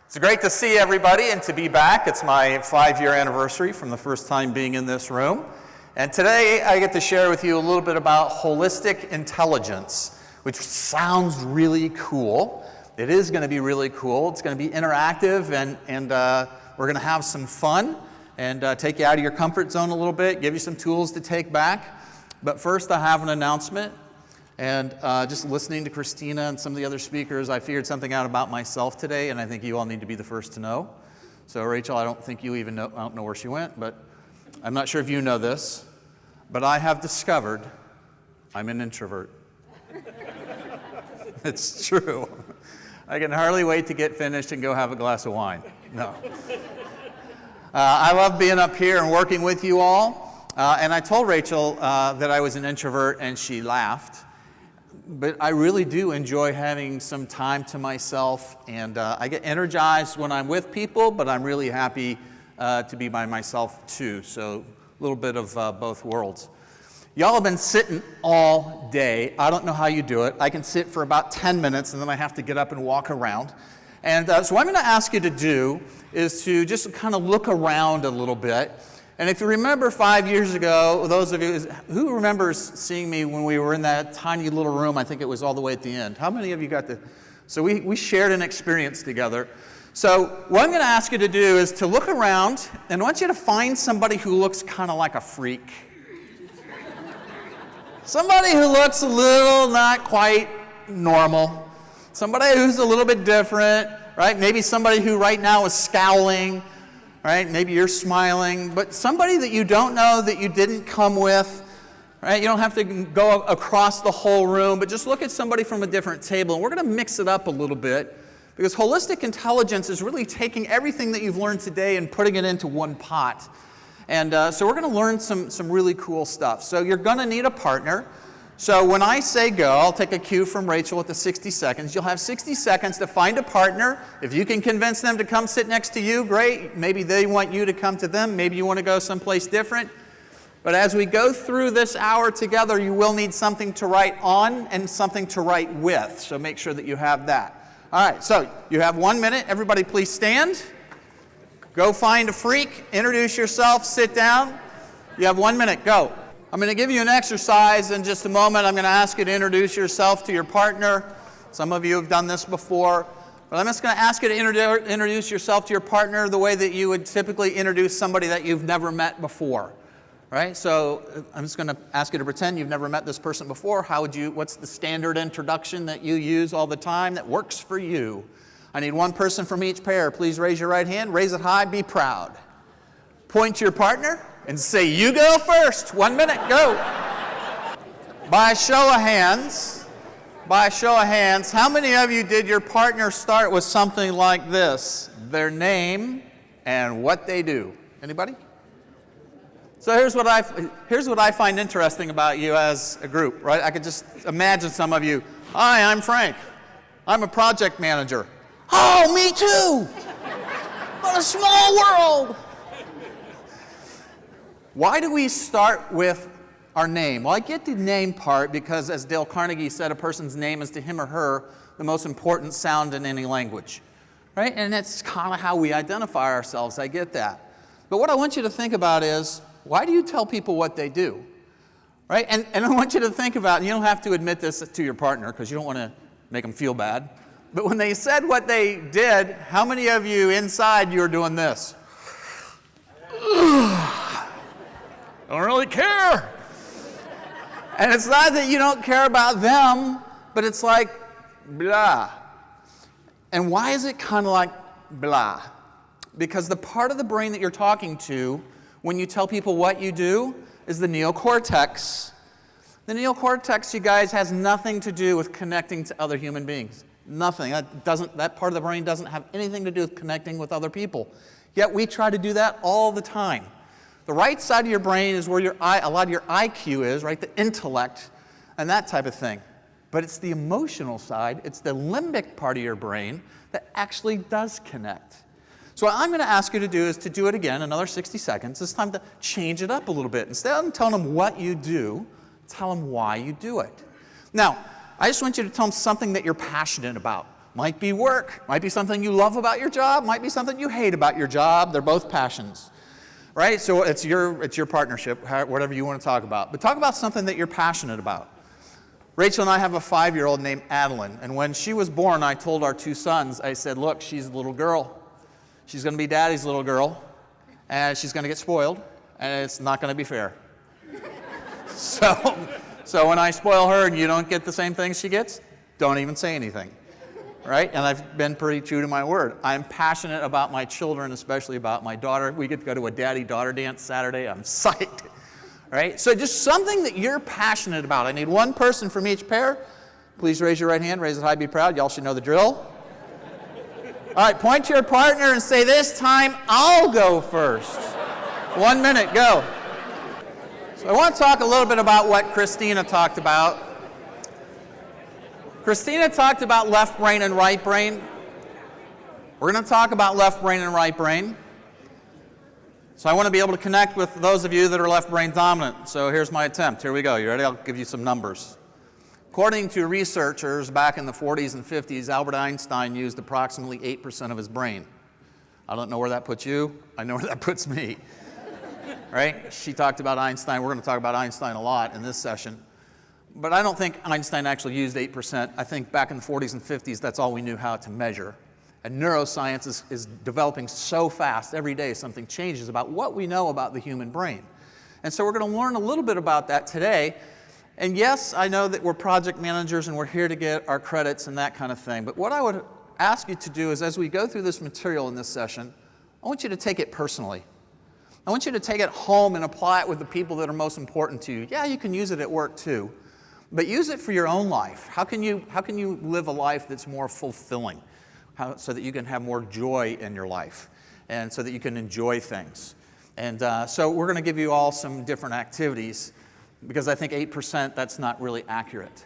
It's great to see everybody and to be back. It's my 5-year anniversary from the first time being in this room. And today I get to share with you a little bit about holistic intelligence, which sounds really cool. It is going to be really cool. It's going to be interactive, and we're going to have some fun and take you out of your comfort zone a little bit, give you some tools to take back. But first I have an announcement. And just listening to Christina and some of the other speakers, I figured something out about myself today, and I think you all need to be the first to know. So Rachel, I don't think you even know, I don't know where she went, but I'm not sure if you know this, but I have discovered I'm an introvert. It's true. I can hardly wait to get finished and go have a glass of wine. No. I love being up here and working with you all. And I told Rachel that I was an introvert, and she laughed. But I really do enjoy having some time to myself, and I get energized when I'm with people, but I'm really happy to be by myself too. So a little bit of both worlds. Y'all have been sitting all day. I don't know how you do it. I can sit for about 10 minutes, and then I have to get up and walk around. And so what I'm going to ask you to do is to just kind of look around a little bit. And if you remember 5 years ago, those of you who remembers seeing me when we were in that tiny little room, I think it was all the way at the end. How many of you got to? So we shared an experience together. So what I'm going to ask you to do is to look around, and I want you to find somebody who looks kind of like a freak. Somebody who looks a little not quite normal. Somebody who's a little bit different, right? Maybe somebody who right now is scowling. Right? Maybe you're smiling, but somebody that you don't know, that you didn't come with, right? You don't have to go across the whole room, but just look at somebody from a different table. And we're going to mix it up a little bit, because holistic intelligence is really taking everything that you've learned today and putting it into one pot. And so we're going to learn some really cool stuff. So you're going to need a partner. So when I say go, I'll take a cue from Rachel at the 60 seconds. You'll have 60 seconds to find a partner. If you can convince them to come sit next to you, great. Maybe they want you to come to them. Maybe you want to go someplace different. But as we go through this hour together, you will need something to write on and something to write with. So make sure that you have that. All right, so you have 1 minute. Everybody please stand. Go find a freak. Introduce yourself. Sit down. You have 1 minute. Go. I'm going to give you an exercise in just a moment. I'm going to ask you to introduce yourself to your partner. Some of you have done this before. But I'm just going to ask you to introduce yourself to your partner the way that you would typically introduce somebody that you've never met before. Right? So I'm just going to ask you to pretend you've never met this person before. What's the standard introduction that you use all the time that works for you? I need one person from each pair. Please raise your right hand. Raise it high. Be proud. Point to your partner and say, you go first. 1 minute, go. By a show of hands, how many of you did your partner start with something like this? Their name and what they do. Anybody? So here's what I find interesting about you as a group, right? I could just imagine some of you. Hi, I'm Frank. I'm a project manager. Oh, me too. What a small world. Why do we start with our name? Well, I get the name part because, as Dale Carnegie said, a person's name is to him or her the most important sound in any language, right? And that's kind of how we identify ourselves. I get that. But what I want you to think about is, why do you tell people what they do, right? And I want you to think about, and you don't have to admit this to your partner because you don't want to make them feel bad, but when they said what they did, how many of you inside you are doing this? I don't really care. And it's not that you don't care about them, but it's like blah. And why is it kind of like blah? Because the part of the brain that you're talking to when you tell people what you do is the neocortex. The neocortex, you guys, has nothing to do with connecting to other human beings. Nothing. That part of the brain doesn't have anything to do with connecting with other people. Yet we try to do that all the time. The right side of your brain is where a lot of your IQ is, right? The intellect and that type of thing. But it's the emotional side, it's the limbic part of your brain that actually does connect. So what I'm going to ask you to do is to do it again, another 60 seconds. It's time to change it up a little bit. Instead of telling them what you do, tell them why you do it. Now, I just want you to tell them something that you're passionate about. Might be work, might be something you love about your job, might be something you hate about your job. They're both passions, right? So it's your partnership, whatever you want to talk about. But talk about something that you're passionate about. Rachel and I have a 5-year-old named Adeline, and when she was born, I told our 2 sons, I said, look, she's a little girl. She's going to be daddy's little girl, and she's going to get spoiled, and it's not going to be fair. So when I spoil her and you don't get the same things she gets, don't even say anything, right? And I've been pretty true to my word. I'm passionate about my children, especially about my daughter. We get to go to a daddy-daughter dance Saturday. I'm psyched. Right? So just something that you're passionate about. I need one person from each pair. Please raise your right hand. Raise it high, be proud. Y'all should know the drill. All right, point to your partner and say, this time I'll go first. 1 minute, go. So I want to talk a little bit about what Christina talked about. Christina talked about left brain and right brain. We're going to talk about left brain and right brain. So I want to be able to connect with those of you that are left brain dominant. So here's my attempt. Here we go. You ready? I'll give you some numbers. According to researchers back in the 40s and 50s, Albert Einstein used approximately 8% of his brain. I don't know where that puts you. I know where that puts me. Right? She talked about Einstein. We're going to talk about Einstein a lot in this session. But I don't think Einstein actually used 8%. I think back in the 40s and 50s, that's all we knew how to measure. And neuroscience is developing so fast. Every day something changes about what we know about the human brain. And so we're going to learn a little bit about that today. And yes, I know that we're project managers and we're here to get our credits and that kind of thing. But what I would ask you to do is, as we go through this material in this session, I want you to take it personally. I want you to take it home and apply it with the people that are most important to you. Yeah, you can use it at work too, but use it for your own life. How can you live a life that's more fulfilling? So that you can have more joy in your life and so that you can enjoy things. And so we're going to give you all some different activities because I think 8%, that's not really accurate.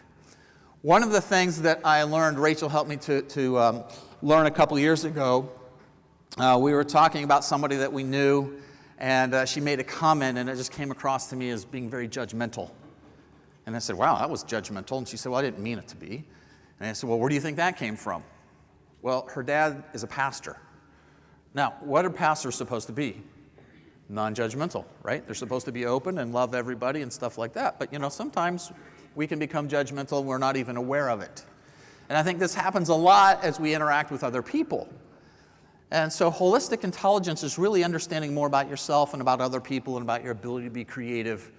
One of the things that I learned, Rachel helped me to learn a couple years ago, we were talking about somebody that we knew, and she made a comment, and it just came across to me as being very judgmental. And I said, wow, that was judgmental. And she said, well, I didn't mean it to be. And I said, well, where do you think that came from? Well, her dad is a pastor. Now, what are pastors supposed to be? Non-judgmental, right? They're supposed to be open and love everybody and stuff like that. But, sometimes we can become judgmental and we're not even aware of it. And I think this happens a lot as we interact with other people. And so holistic intelligence is really understanding more about yourself and about other people and about your ability to be creative.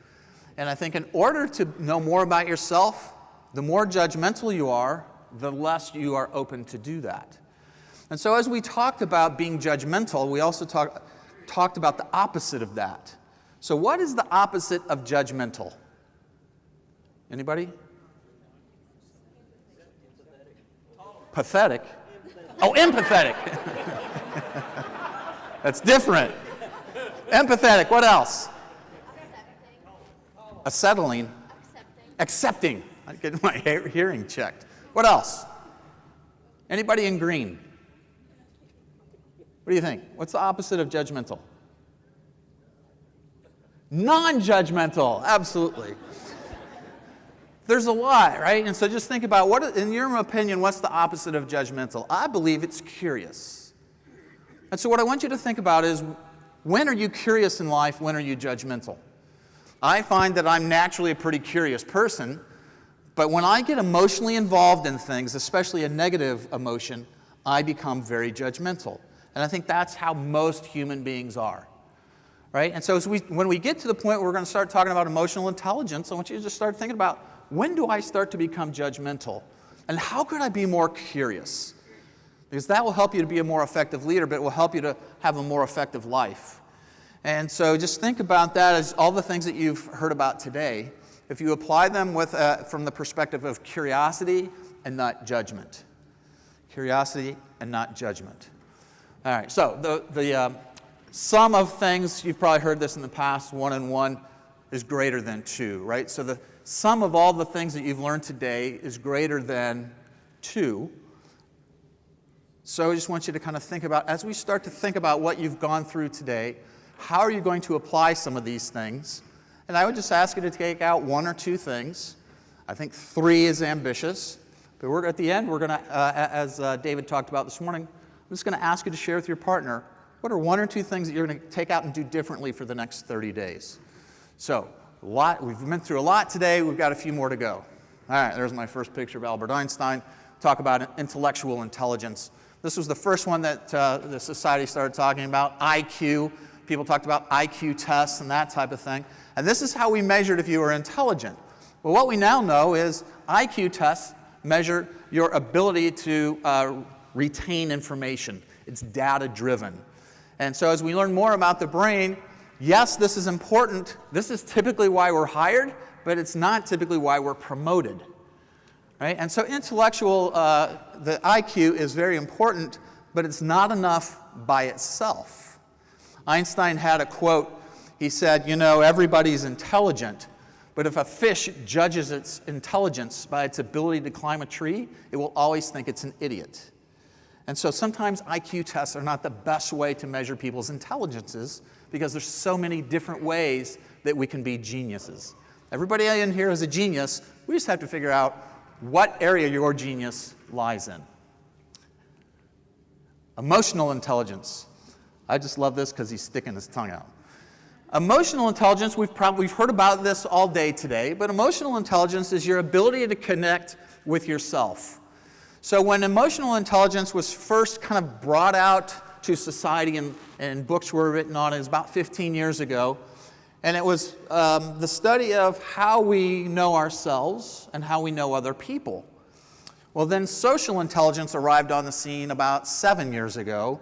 And I think in order to know more about yourself, the more judgmental you are, the less you are open to do that. And so as we talked about being judgmental, we also talked about the opposite of that. So what is the opposite of judgmental? Anybody? Pathetic? Oh, empathetic. That's different. Empathetic. What else? Acetylene. Accepting. I get my hearing checked. What else? Anybody in green? What do you think? What's the opposite of judgmental? Non-judgmental. Absolutely. There's a lot, right? And so just think about, what, in your opinion, what's the opposite of judgmental? I believe it's curious. And so what I want you to think about is, when are you curious in life? When are you judgmental? I find that I'm naturally a pretty curious person. But when I get emotionally involved in things, especially a negative emotion, I become very judgmental. And I think that's how most human beings are, right? And so when we get to the point where we're going to start talking about emotional intelligence, I want you to just start thinking about, when do I start to become judgmental? And how could I be more curious? Because that will help you to be a more effective leader, but it will help you to have a more effective life. And so just think about that as all the things that you've heard about today. If you apply them from the perspective of curiosity and not judgment. Curiosity and not judgment. All right, so the sum of things, you've probably heard this in the past, 1 and 1 is greater than 2, right? So the sum of all the things that you've learned today is greater than 2. So I just want you to kind of think about, as we start to think about what you've gone through today, how are you going to apply some of these things? And I would just ask you to take out 1 or 2 things. I think 3 is ambitious. But at the end, we're going to, as David talked about this morning, I'm just going to ask you to share with your partner, what are one or two things that you're going to take out and do differently for the next 30 days? So, we've been through a lot today. We've got a few more to go. All right, there's my first picture of Albert Einstein. Talk about intellectual intelligence. This was the first one that the society started talking about, IQ. People talked about IQ tests and that type of thing. And this is how we measured if you were intelligent. Well, what we now know is IQ tests measure your ability to retain information. It's data-driven. And so as we learn more about the brain, yes, this is important. This is typically why we're hired, but it's not typically why we're promoted. Right? And so intellectual, the IQ is very important, but it's not enough by itself. Einstein had a quote. He said, you know, everybody's intelligent, but if a fish judges its intelligence by its ability to climb a tree, it will always think it's an idiot. And so sometimes IQ tests are not the best way to measure people's intelligences because there's so many different ways that we can be geniuses. Everybody in here is a genius. We just have to figure out what area your genius lies in. Emotional intelligence. I just love this because he's sticking his tongue out. Emotional intelligence, we've heard about this all day today, but emotional intelligence is your ability to connect with yourself. So when emotional intelligence was first kind of brought out to society and books were written on it, it was about 15 years ago, and it was the study of how we know ourselves and how we know other people. Well, then social intelligence arrived on the scene about 7 years ago,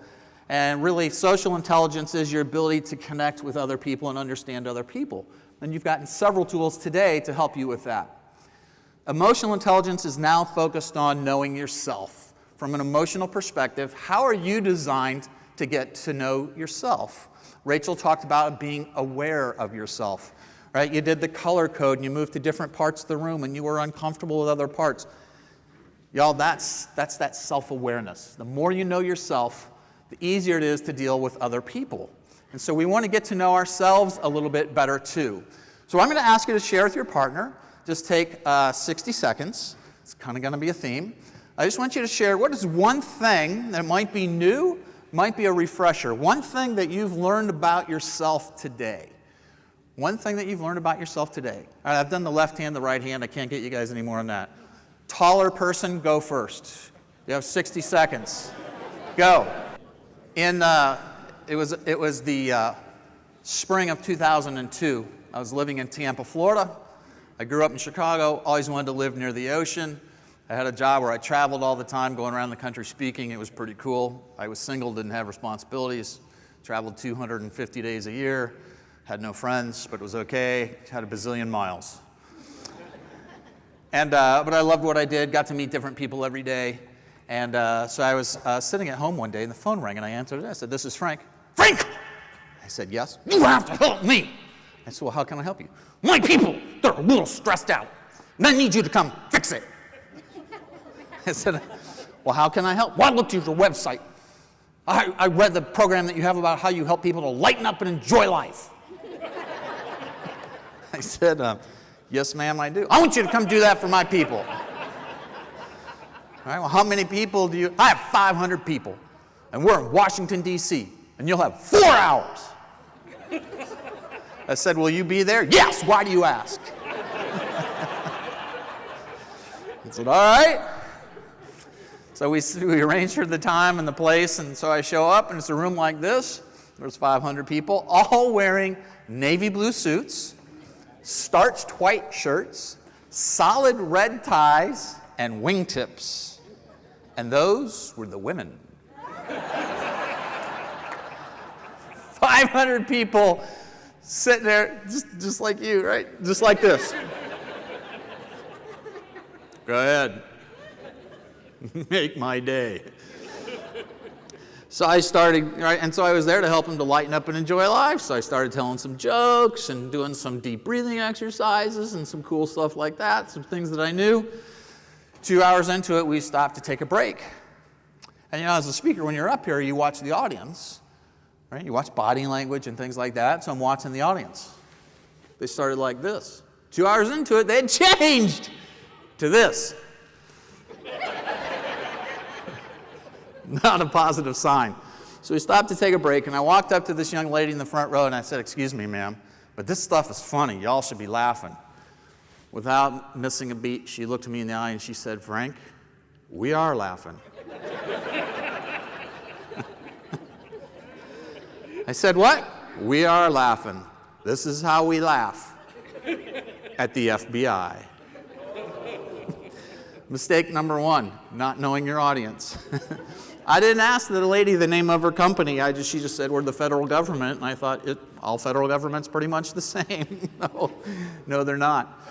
and really social intelligence is your ability to connect with other people and understand other people. And you've gotten several tools today to help you with that. Emotional intelligence is now focused on knowing yourself. From an emotional perspective, how are you designed to get to know yourself? Rachel talked about being aware of yourself, right? You did the color code and you moved to different parts of the room and you were uncomfortable with other parts. Y'all, that's that self-awareness. The more you know yourself, the easier it is to deal with other people. And so we want to get to know ourselves a little bit better too. So I'm going to ask you to share with your partner. Just take 60 seconds. It's kind of going to be a theme. I just want you to share what is one thing that might be new, might be a refresher. One thing that you've learned about yourself today. One thing that you've learned about yourself today. All right, I've done the left hand, the right hand. I can't get you guys any more on that. Taller person, go first. You have 60 seconds. Go. It was the spring of 2002. I was living in Tampa, Florida. I grew up in Chicago, always wanted to live near the ocean. I had a job where I traveled all the time, going around the country speaking. It was pretty cool. I was single, didn't have responsibilities, traveled 250 days a year, had no friends, but it was okay, had a bazillion miles. But I loved what I did, got to meet different people every day. And so I was sitting at home one day and the phone rang and I answered it. I said, "This is Frank." "Frank!" I said, "Yes." "You have to help me." I said, "Well, how can I help you?" "My people, they're a little stressed out, and I need you to come fix it." I said, "Well, how can I help?" "Well, I looked at your website. I read the program that you have about how you help people to lighten up and enjoy life." I said, "Yes, ma'am, I do." "I want you to come do that for my people." "All right, well, how many people do you?" "I have 500 people, and we're in Washington, D.C., and you'll have 4 hours." I said, "Will you be there?" "Yes, why do you ask?" I said, "All right." So we arranged for the time and the place, and so I show up, and it's a room like this. There's 500 people, all wearing navy blue suits, starched white shirts, solid red ties, and wingtips. And those were the women. 500 people sitting there, just like you, right? Just like this. Go ahead. Make my day. So I started, right, and so I was there to help them to lighten up and enjoy life. So I started telling some jokes and doing some deep breathing exercises and some cool stuff like that, some things that I knew. 2 hours into it, we stopped to take a break. And as a speaker, when you're up here, you watch the audience, right? You watch body language and things like that. So I'm watching the audience. They started like this. 2 hours into it, they had changed to this. Not a positive sign. So we stopped to take a break, and I walked up to this young lady in the front row, and I said, "Excuse me, ma'am, but this stuff is funny. Y'all should be laughing." Without missing a beat, she looked me in the eye, and she said, "Frank, we are laughing." I said, "What?" "We are laughing. This is how we laugh at the FBI." Mistake number one, not knowing your audience. I didn't ask the lady the name of her company. She just said, "We're the federal government." And I thought, all federal government's pretty much the same. No, they're not.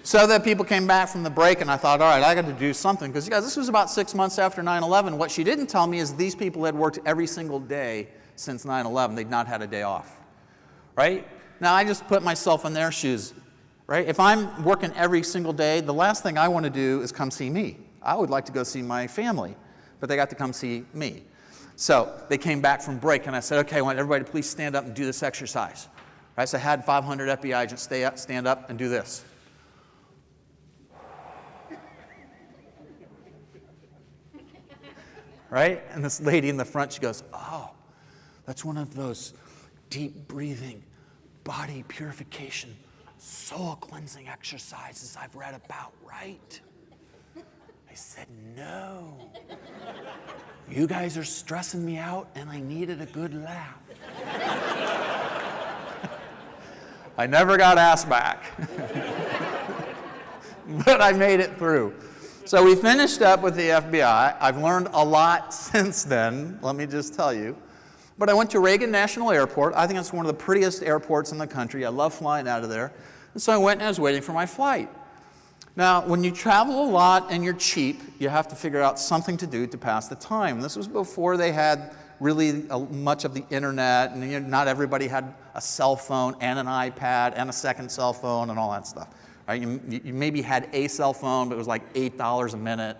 So that people came back from the break, and I thought, all right, I got to do something. Because, you guys, this was about 6 months after 9/11. What she didn't tell me is these people had worked every single day since 9/11. They'd not had a day off, right? Now, I just put myself in their shoes, right? If I'm working every single day, the last thing I want to do is come see me. I would like to go see my family, but they got to come see me. So they came back from break, and I said, okay, I want everybody to please stand up and do this exercise. Right? So I had 500 FBI agents stand up and do this. Right? And this lady in the front, she goes, "Oh, that's one of those deep breathing, body purification, soul cleansing exercises I've read about, right?" I said, "No. You guys are stressing me out, and I needed a good laugh." I never got asked back. But I made it through. So we finished up with the FBI. I've learned a lot since then, let me just tell you. But I went to Reagan National Airport. I think it's one of the prettiest airports in the country. I love flying out of there. And so I went and I was waiting for my flight. Now, when you travel a lot and you're cheap, you have to figure out something to do to pass the time. This was before they had really much of the internet, and not everybody had a cell phone and an iPad and a second cell phone and all that stuff. Right? You maybe had a cell phone, but it was like $8 a minute.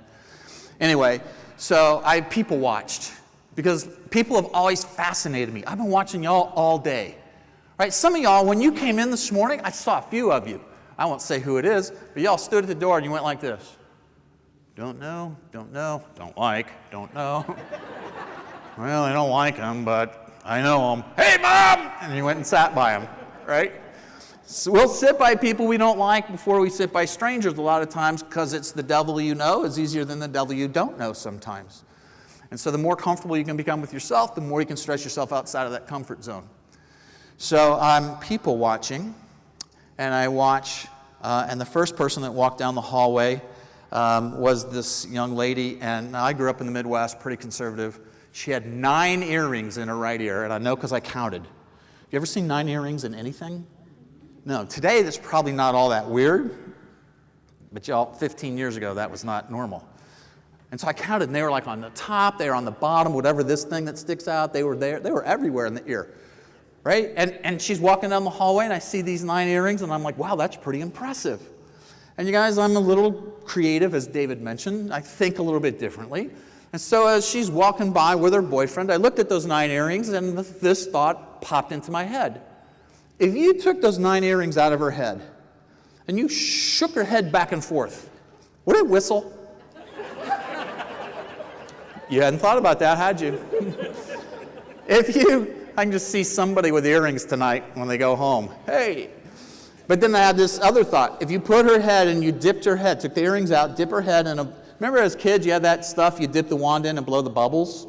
Anyway, so I people watched, because people have always fascinated me. I've been watching y'all all day. Right? Some of y'all, when you came in this morning, I saw a few of you. I won't say who it is, but y'all stood at the door and you went like this. Don't know, don't know, don't like, don't know. Well, I don't like them, but I know them. Hey, Mom! And you went and sat by them, right? So we'll sit by people we don't like before we sit by strangers a lot of times, because it's the devil you know is easier than the devil you don't know sometimes. And so the more comfortable you can become with yourself, the more you can stretch yourself outside of that comfort zone. So I'm people watching, and I watch, and the first person that walked down the hallway was this young lady, and I grew up in the Midwest, pretty conservative. She had 9 earrings in her right ear, and I know because I counted. You ever seen 9 earrings in anything? No, today that's probably not all that weird, but y'all, 15 years ago, that was not normal. And so I counted, and they were like on the top, they were on the bottom, whatever this thing that sticks out, they were there, they were everywhere in the ear, right? And she's walking down the hallway, and I see these 9 earrings, and I'm like, wow, that's pretty impressive. And you guys, I'm a little creative, as David mentioned. I think a little bit differently. And so as she's walking by with her boyfriend, I looked at those 9 earrings, and this thought popped into my head. If you took those 9 earrings out of her head and you shook her head back and forth, would it whistle? You hadn't thought about that, had you? I can just see somebody with earrings tonight when they go home. Hey! But then I had this other thought. If you put her head and you dipped her head, took the earrings out, dip her head in remember as kids you had that stuff, you dip the wand in and blow the bubbles?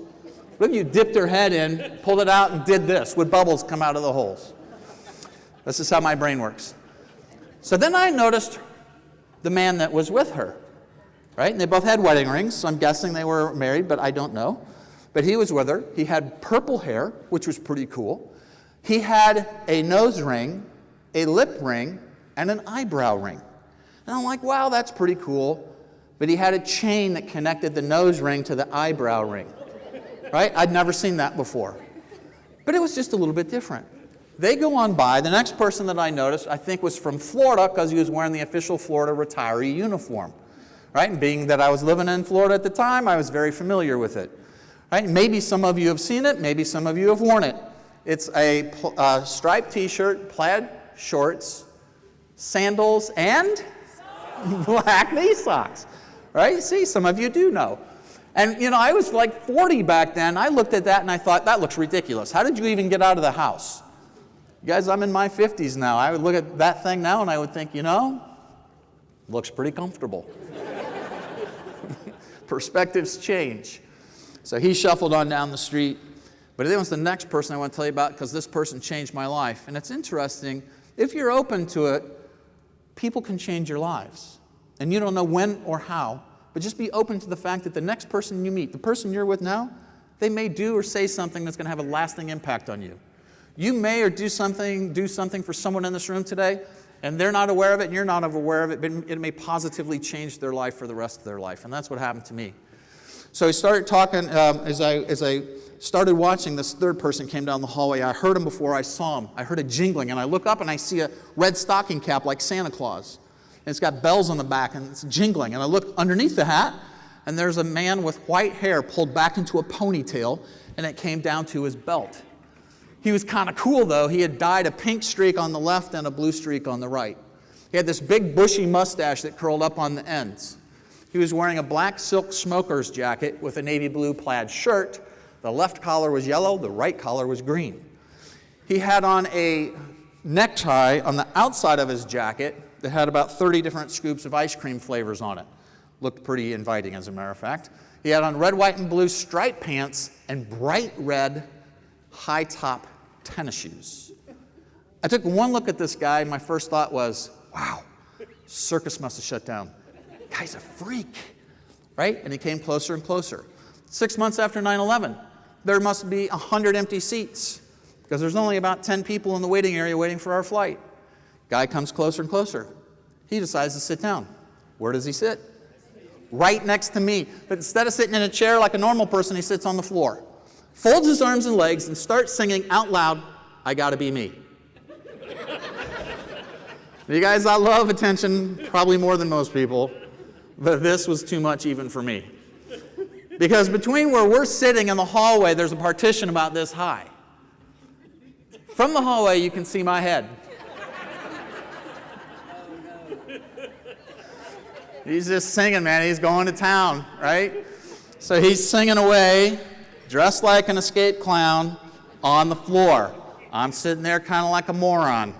What if you dipped her head in, pulled it out, and did this? Would bubbles come out of the holes? This is how my brain works. So then I noticed the man that was with her, right? And they both had wedding rings, so I'm guessing they were married, but I don't know. But he was with her. He had purple hair, which was pretty cool. He had a nose ring, a lip ring, and an eyebrow ring. And I'm like, wow, that's pretty cool. But he had a chain that connected the nose ring to the eyebrow ring, right? I'd never seen that before. But it was just a little bit different. They go on by. The next person that I noticed, I think, was from Florida, because he was wearing the official Florida retiree uniform, right? And being that I was living in Florida at the time, I was very familiar with it, right? Maybe some of you have seen it. Maybe some of you have worn it. It's a striped T-shirt, plaid shorts, sandals, and black knee socks, right? See, some of you do know. And, I was like 40 back then. I looked at that and I thought, that looks ridiculous. How did you even get out of the house? You guys, I'm in my 50s now. I would look at that thing now and I would think, looks pretty comfortable. Perspectives change. So he shuffled on down the street. But it was the next person I want to tell you about, because this person changed my life. And it's interesting, if you're open to it, people can change your lives. And you don't know when or how, but just be open to the fact that the next person you meet, the person you're with now, they may do or say something that's going to have a lasting impact on you. You may or do something for someone in this room today, and they're not aware of it, and you're not aware of it, but it may positively change their life for the rest of their life. And that's what happened to me. So he started talking, as I started watching, this third person came down the hallway. I heard him before I saw him. I heard a jingling, and I look up and I see a red stocking cap like Santa Claus. And it's got bells on the back, and it's jingling. And I look underneath the hat, and there's a man with white hair pulled back into a ponytail, and it came down to his belt. He was kind of cool, though. He had dyed a pink streak on the left and a blue streak on the right. He had this big bushy mustache that curled up on the ends. He was wearing a black silk smoker's jacket with a navy blue plaid shirt. The left collar was yellow, the right collar was green. He had on a necktie on the outside of his jacket that had about 30 different scoops of ice cream flavors on it. Looked pretty inviting, as a matter of fact. He had on red, white, and blue striped pants and bright red high-top tennis shoes. I took one look at this guy, and my first thought was, wow, circus must have shut down. Guy's a freak, right? And he came closer and closer. 6 months after 9/11, there must be 100 empty seats because there's only about 10 people in the waiting area waiting for our flight. Guy comes closer and closer. He decides to sit down. Where does he sit? Right next to me. But instead of sitting in a chair like a normal person, he sits on the floor. Folds his arms and legs and starts singing out loud, "I Gotta Be Me." You guys, I love attention, probably more than most people, but this was too much even for me. Because between where we're sitting and the hallway, there's a partition about this high. From the hallway, you can see my head. He's just singing, man. He's going to town, right? So he's singing away, dressed like an escaped clown, on the floor. I'm sitting there kind of like a moron.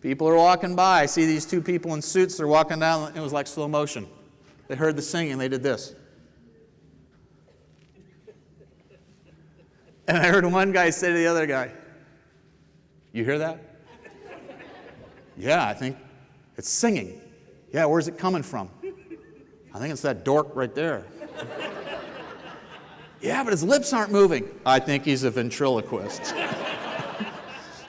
People are walking by. I see these two people in suits. They're walking down. It was like slow motion. They heard the singing. They did this. And I heard one guy say to the other guy, "You hear that?" "Yeah, I think it's singing." "Yeah, where's it coming from?" "I think it's that dork right there." "Yeah, but his lips aren't moving." "I think he's a ventriloquist."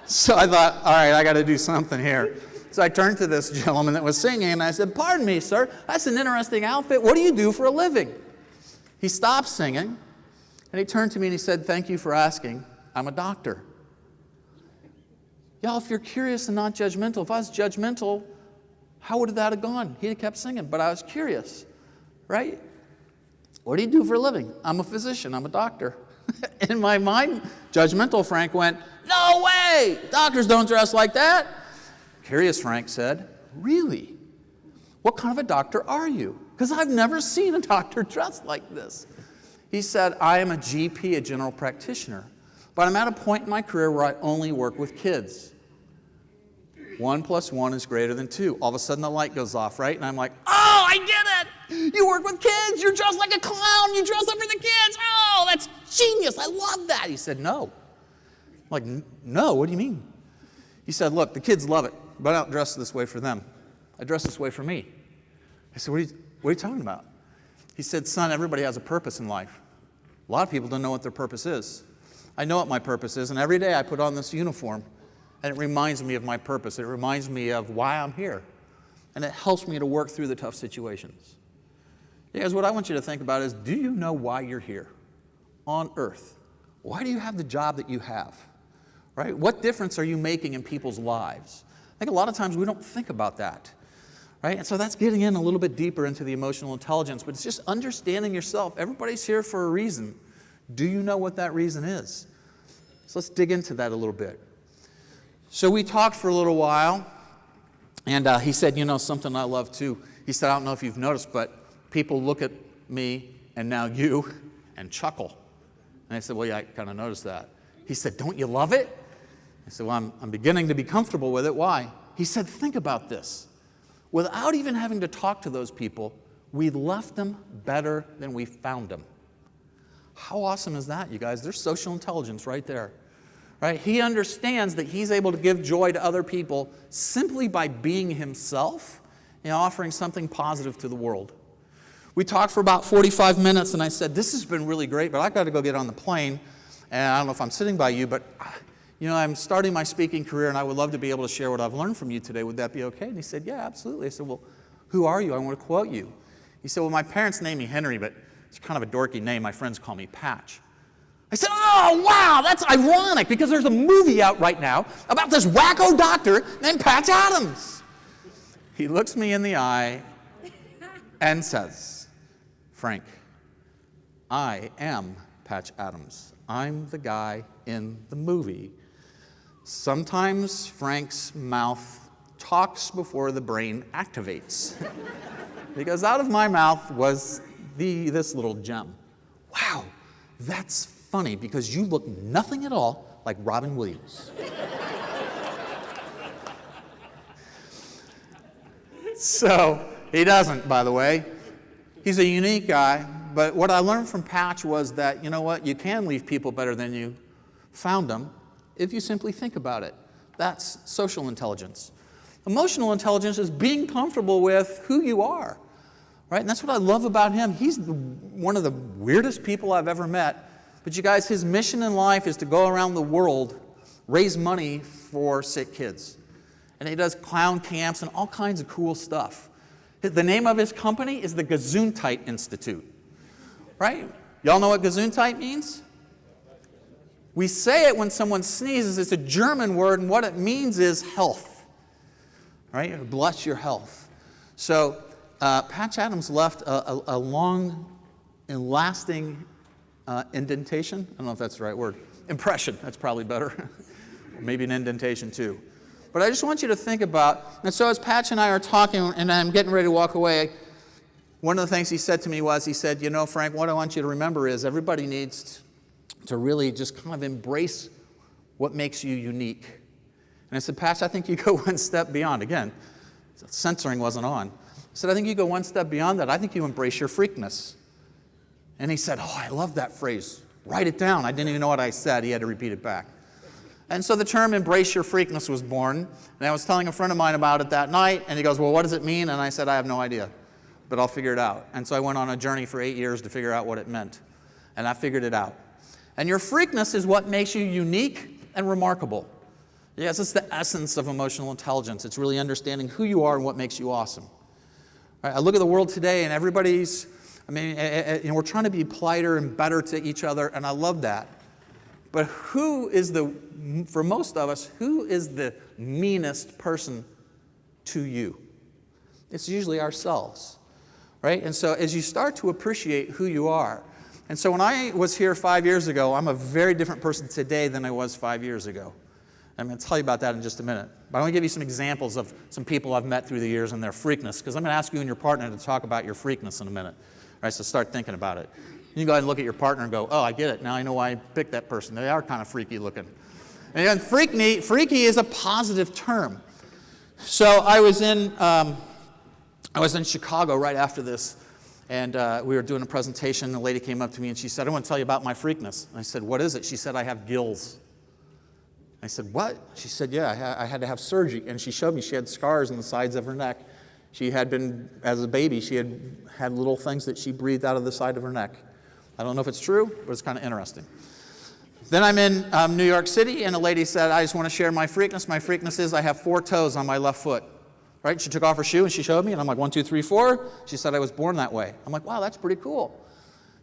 So I thought, all right, I got to do something here. So I turned to this gentleman that was singing, and I said, "Pardon me, sir, that's an interesting outfit. What do you do for a living?" He stopped singing, and he turned to me and he said, "Thank you for asking. I'm a doctor." Y'all, if you're curious and not judgmental, if I was judgmental, how would that have gone? He'd have kept singing, but I was curious, right? "What do you do for a living?" "I'm a physician. I'm a doctor." In my mind, judgmental Frank went, "No way! Doctors don't dress like that." Curious Frank said, "Really? What kind of a doctor are you? Because I've never seen a doctor dressed like this." He said, "I am a GP, a general practitioner, but I'm at a point in my career where I only work with kids. 1 + 1 is greater than 2. All of a sudden the light goes off, right? And I'm like, "Oh, I get it! You work with kids, you're dressed like a clown, you dress up for the kids. Oh, that's genius, I love that." He said, "No." I'm like, "No, what do you mean?" He said, "Look, the kids love it, but I don't dress this way for them. I dress this way for me." I said, what are you talking about?" He said, "Son, everybody has a purpose in life. A lot of people don't know what their purpose is. I know what my purpose is, and every day I put on this uniform, and it reminds me of my purpose. It reminds me of why I'm here, and it helps me to work through the tough situations." You guys, what I want you to think about is, do you know why you're here on earth? Why do you have the job that you have? Right? What difference are you making in people's lives? I think a lot of times we don't think about that. Right? And so that's getting in a little bit deeper into the emotional intelligence, but it's just understanding yourself. Everybody's here for a reason. Do you know what that reason is? So let's dig into that a little bit. So we talked for a little while, and he said, "You know, something I love too." He said, "I don't know if you've noticed, but people look at me, and now you, and chuckle. And I said, well, yeah, I kind of noticed that. He said, don't you love it? I said, well, I'm beginning to be comfortable with it. Why? He said, think about this. Without even having to talk to those people, we left them better than we found them. How awesome is that, you guys? There's social intelligence right there. Right? He understands that he's able to give joy to other people simply by being himself and offering something positive to the world. We talked for about 45 minutes, and I said, this has been really great, but I've got to go get on the plane. And I don't know if I'm sitting by you, but I'm starting my speaking career, and I would love to be able to share what I've learned from you today. Would that be okay? And he said, yeah, absolutely. I said, well, who are you? I want to quote you. He said, well, my parents named me Henry, but it's kind of a dorky name. My friends call me Patch. I said, oh, wow, that's ironic, because there's a movie out right now about this wacko doctor named Patch Adams. He looks me in the eye and says, Frank, I am Patch Adams. I'm the guy in the movie. Sometimes Frank's mouth talks before the brain activates. Because out of my mouth was this little gem. Wow, that's funny, because you look nothing at all like Robin Williams. So, he doesn't, by the way. He's a unique guy, but what I learned from Patch was that, you know what, you can leave people better than you found them if you simply think about it. That's social intelligence. Emotional intelligence is being comfortable with who you are, right? And that's what I love about him. He's one of the weirdest people I've ever met. But you guys, his mission in life is to go around the world, raise money for sick kids. And he does clown camps and all kinds of cool stuff. The name of his company is the Gesundheit Institute. Right? Y'all know what Gesundheit means? We say it when someone sneezes. It's a German word, and what it means is health. Right? Bless your health. So Patch Adams left a long and lasting indentation. I don't know if that's the right word. Impression, that's probably better. Maybe an indentation too. But I just want you to think about, and so as Patch and I are talking, and I'm getting ready to walk away, one of the things he said to me was, he said, you know, Frank, what I want you to remember is everybody needs to really just kind of embrace what makes you unique. And I said, Patch, I think you go one step beyond. Again, censoring wasn't on. I said, I think you go one step beyond that. I think you embrace your freakness. And he said, oh, I love that phrase. Write it down. I didn't even know what I said. He had to repeat it back. And so the term embrace your freakness was born. And I was telling a friend of mine about it that night, and he goes, well, what does it mean? And I said, I have no idea, but I'll figure it out. And so I went on a journey for 8 years to figure out what it meant. And I figured it out. And your freakness is what makes you unique and remarkable. Yes, it's the essence of emotional intelligence. It's really understanding who you are and what makes you awesome. Right? I look at the world today, and everybody's, we're trying to be politer and better to each other, and I love that. But for most of us, who is the meanest person to you? It's usually ourselves, right? And so as you start to appreciate who you are, and so when I was here 5 years ago, I'm a very different person today than I was 5 years ago. I'm going to tell you about that in just a minute. But I want to give you some examples of some people I've met through the years and their freakness, because I'm going to ask you and your partner to talk about your freakness in a minute. All right, so start thinking about it. You can go ahead and look at your partner and go, oh, I get it. Now I know why I picked that person. They are kind of freaky looking. And again, freaky is a positive term. So I was in Chicago right after this, and we were doing a presentation. A lady came up to me and she said, I want to tell you about my freakness. And I said, what is it? She said, I have gills. I said, what? She said, yeah, I had to have surgery. And she showed me she had scars on the sides of her neck. She had been, as a baby, she had little things that she breathed out of the side of her neck. I don't know if it's true, but it's kind of interesting. Then I'm in New York City, and a lady said, I just want to share my freakness. My freakness is I have 4 toes on my left foot. Right? She took off her shoe, and she showed me, and I'm like, 1, 2, 3, 4. She said I was born that way. I'm like, wow, that's pretty cool.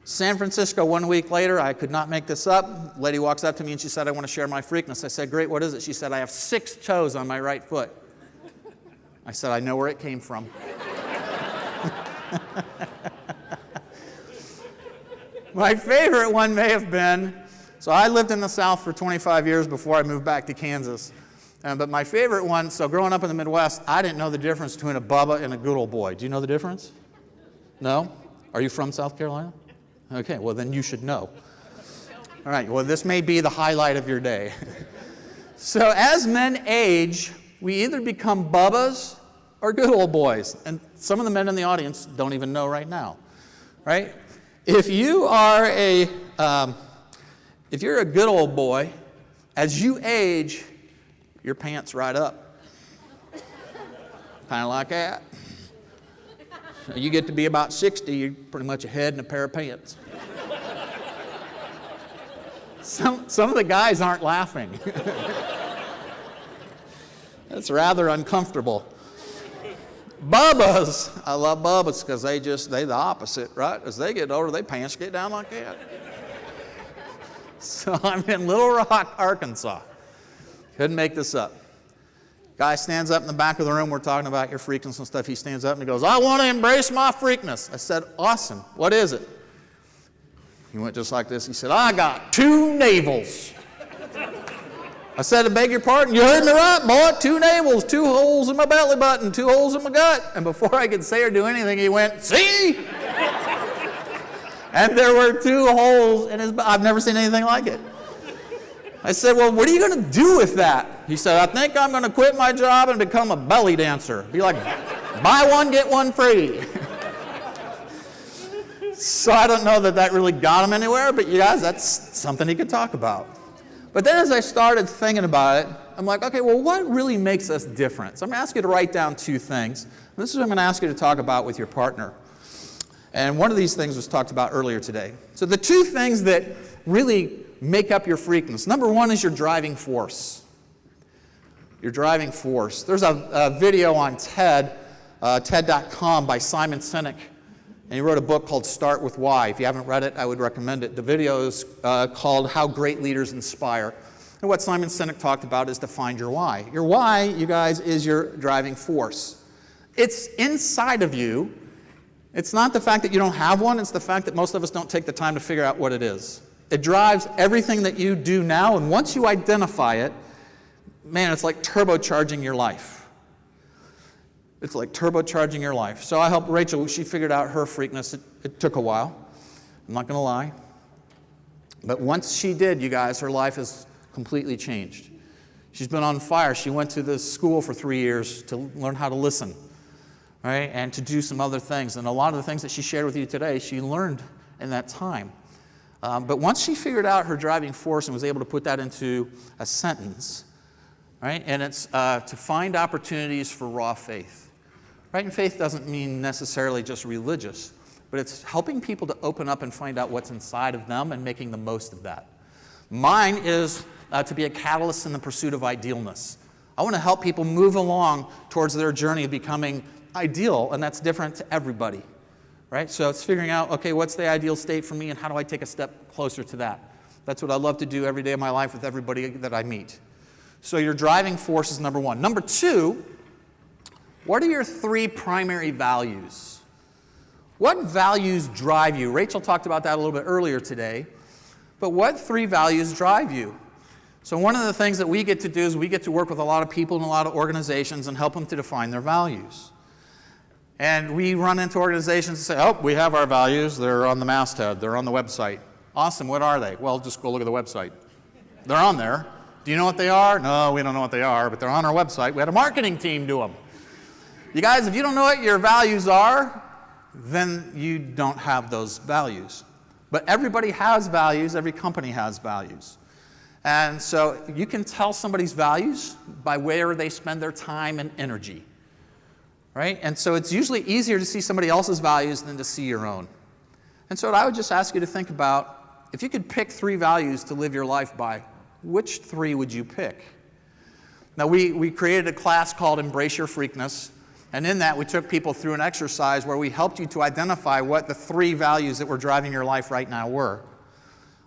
San Francisco, 1 week later, I could not make this up. Lady walks up to me, and she said, I want to share my freakness. I said, great, what is it? She said, I have 6 toes on my right foot. I said, I know where it came from. My favorite one may have been, so I lived in the South for 25 years before I moved back to Kansas. But my favorite one, so growing up in the Midwest, I didn't know the difference between a Bubba and a good old boy. Do you know the difference? No? All Are you from South Carolina? Okay, well then you should know. All right, well this may be the highlight of your day. So as men age, we either become bubbas or good old boys. And some of the men in the audience don't even know right now, right? If you're a good old boy, as you age, your pants right up. Kind of like that. You get to be about 60, you're pretty much a head and a pair of pants. Some of the guys aren't laughing. That's rather uncomfortable. Bubbas, I love bubbas because they're the opposite, right? As they get older, their pants get down like that. So I'm in Little Rock, Arkansas. Couldn't make this up. Guy stands up in the back of the room. We're talking about your freakness and stuff. He stands up and he goes, I want to embrace my freakness. I said, awesome. What is it? He went just like this. He said, I got 2 navels. I said, I beg your pardon. You heard me right, boy. 2 navels, 2 holes in my belly button, 2 holes in my gut. And before I could say or do anything, he went, see? And there were 2 holes in his butt. I've never seen anything like it. I said, well, what are you going to do with that? He said, I think I'm going to quit my job and become a belly dancer. Be like, buy one, get one free. So I don't know that really got him anywhere, but you guys, that's something he could talk about. But then as I started thinking about it, I'm like, okay, well, what really makes us different? So I'm going to ask you to write down 2 things. This is what I'm going to ask you to talk about with your partner. And one of these things was talked about earlier today. So the 2 things that really make up your freakness. Number 1 is your driving force. Your driving force. There's a video on TED, TED.com by Simon Sinek. And he wrote a book called Start With Why. If you haven't read it, I would recommend it. The video is called How Great Leaders Inspire. And what Simon Sinek talked about is to find your why. Your why, you guys, is your driving force. It's inside of you. It's not the fact that you don't have one. It's the fact that most of us don't take the time to figure out what it is. It drives everything that you do now. And once you identify it, man, it's like turbocharging your life. It's like turbocharging your life. So I helped Rachel. She figured out her freakness. It took a while. I'm not going to lie. But once she did, you guys, her life has completely changed. She's been on fire. She went to this school for 3 years to learn how to listen, right, and to do some other things. And a lot of the things that she shared with you today, she learned in that time. But once she figured out her driving force and was able to put that into a sentence, right, and it's to find opportunities for raw faith. Right? And faith doesn't mean necessarily just religious, but it's helping people to open up and find out what's inside of them and making the most of that. Mine is to be a catalyst in the pursuit of idealness. I want to help people move along towards their journey of becoming ideal, and that's different to everybody. Right? So it's figuring out, okay, what's the ideal state for me and how do I take a step closer to that? That's what I love to do every day of my life with everybody that I meet. So your driving force is number 1. Number 2, what are your 3 primary values? What values drive you? Rachel talked about that a little bit earlier today. But what 3 values drive you? So one of the things that we get to do is we get to work with a lot of people and a lot of organizations and help them to define their values. And we run into organizations and say, oh, we have our values. They're on the masthead. They're on the website. Awesome. What are they? Well, just go look at the website. They're on there. Do you know what they are? No, we don't know what they are, but they're on our website. We had a marketing team do them. You guys, if you don't know what your values are, then you don't have those values. But everybody has values. Every company has values. And so you can tell somebody's values by where they spend their time and energy. Right? And so it's usually easier to see somebody else's values than to see your own. And so what I would just ask you to think about, if you could pick 3 values to live your life by, which 3 would you pick? Now we created a class called Embrace Your Freakness. And in that, we took people through an exercise where we helped you to identify what the 3 values that were driving your life right now were.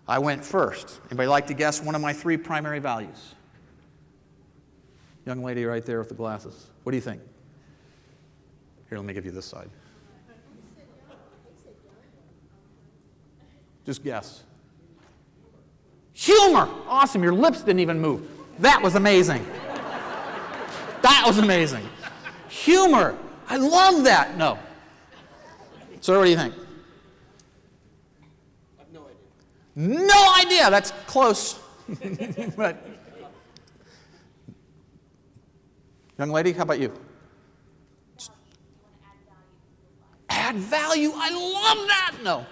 I went first. Anybody like to guess one of my 3 primary values? Young lady right there with the glasses. What do you think? Here, let me give you this side. Just guess. Humor! Awesome, your lips didn't even move. That was amazing. That was amazing. Humor. I love that. No. So what do you think? No idea. That's close. But, young lady, how about you? Add value. I love that. No.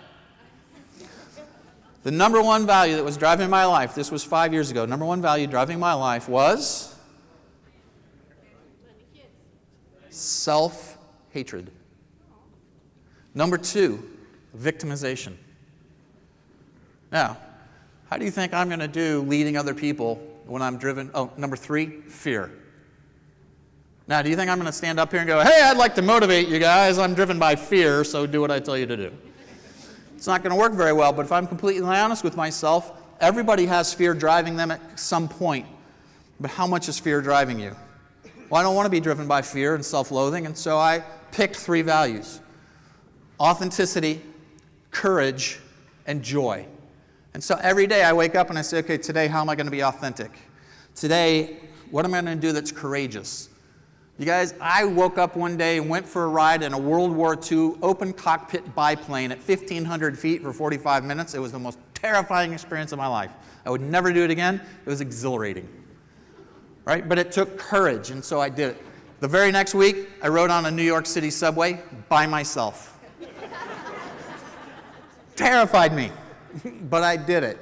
The number one value that was driving my life, this was 5 years ago, number one value driving my life was self-hatred. Number two, victimization. Now, how do you think I'm going to do leading other people when I'm driven? Oh, number three, fear. Now, do you think I'm going to stand up here and go, hey, I'd like to motivate you guys. I'm driven by fear, so do what I tell you to do. It's not going to work very well, but if I'm completely honest with myself, everybody has fear driving them at some point. But how much is fear driving you? Well, I don't want to be driven by fear and self-loathing, and so I picked three values: authenticity, courage, and joy. And so every day I wake up and I say, okay, today how am I going to be authentic? Today, what am I going to do that's courageous? You guys, I woke up one day and went for a ride in a World War II open cockpit biplane at 1,500 feet for 45 minutes. It was the most terrifying experience of my life. I would never do it again. It was exhilarating. Right? But it took courage, and so I did it. The very next week, I rode on a New York City subway by myself. Terrified me, but I did it.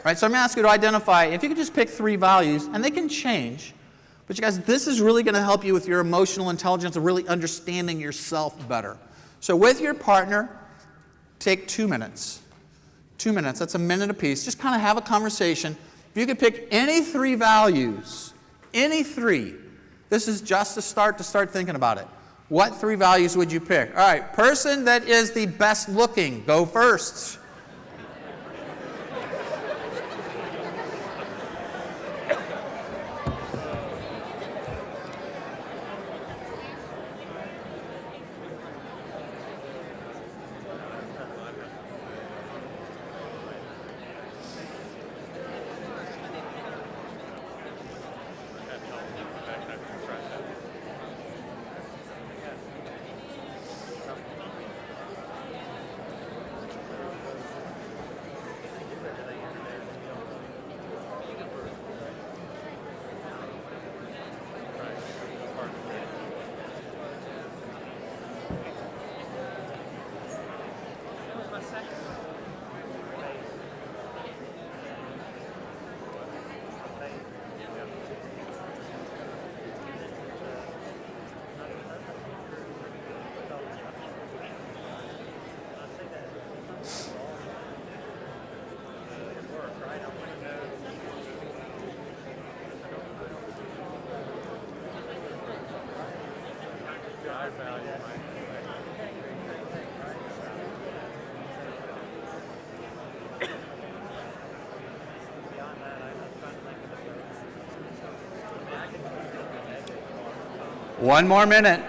Right? So I'm going to ask you to identify, if you could just pick three values, and they can change. But you guys, this is really going to help you with your emotional intelligence and really understanding yourself better. So with your partner, take 2 minutes. 2 minutes, that's a minute apiece. Just kind of have a conversation. If you could pick any three values, any three, this is just a start to start thinking about it. What three values would you pick? All right, person that is the best looking, go first. One more minute.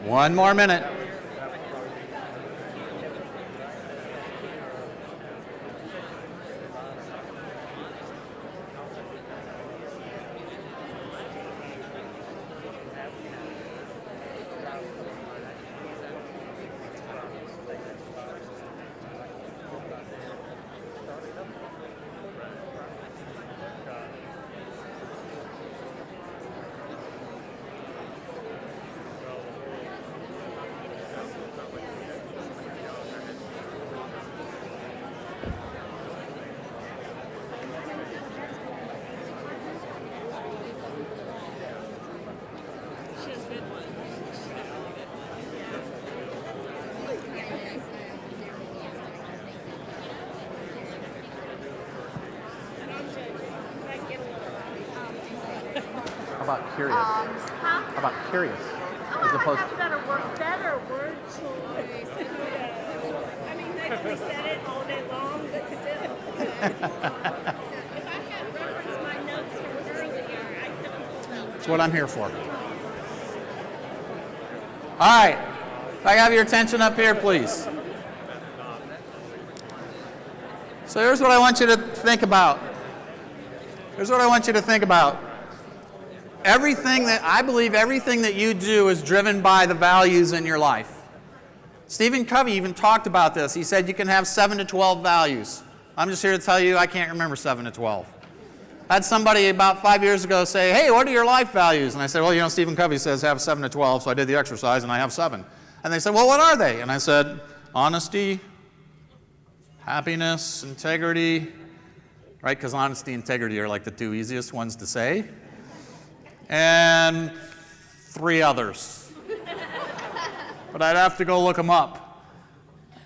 One more minute. How about curious? How about curious? As opposed to better word choice. I mean, we said it all day long, but still. If I had referenced my notes from earlier, I could have pulled out. That's what I'm here for. All right. If I have your attention up here, please. So here's what I want you to think about. Here's what I want you to think about. I believe everything that you do is driven by the values in your life. Stephen Covey even talked about this. He said you can have 7 to 12 values. I'm just here to tell you I can't remember 7 to 12. I had somebody about 5 years ago say, hey, what are your life values? And I said, well, you know, Stephen Covey says have 7 to 12, so I did the exercise and I have 7. And they said, well, what are they? And I said, honesty, happiness, integrity, right? Because honesty and integrity are like the 2 easiest ones to say. And 3 others. But I'd have to go look them up.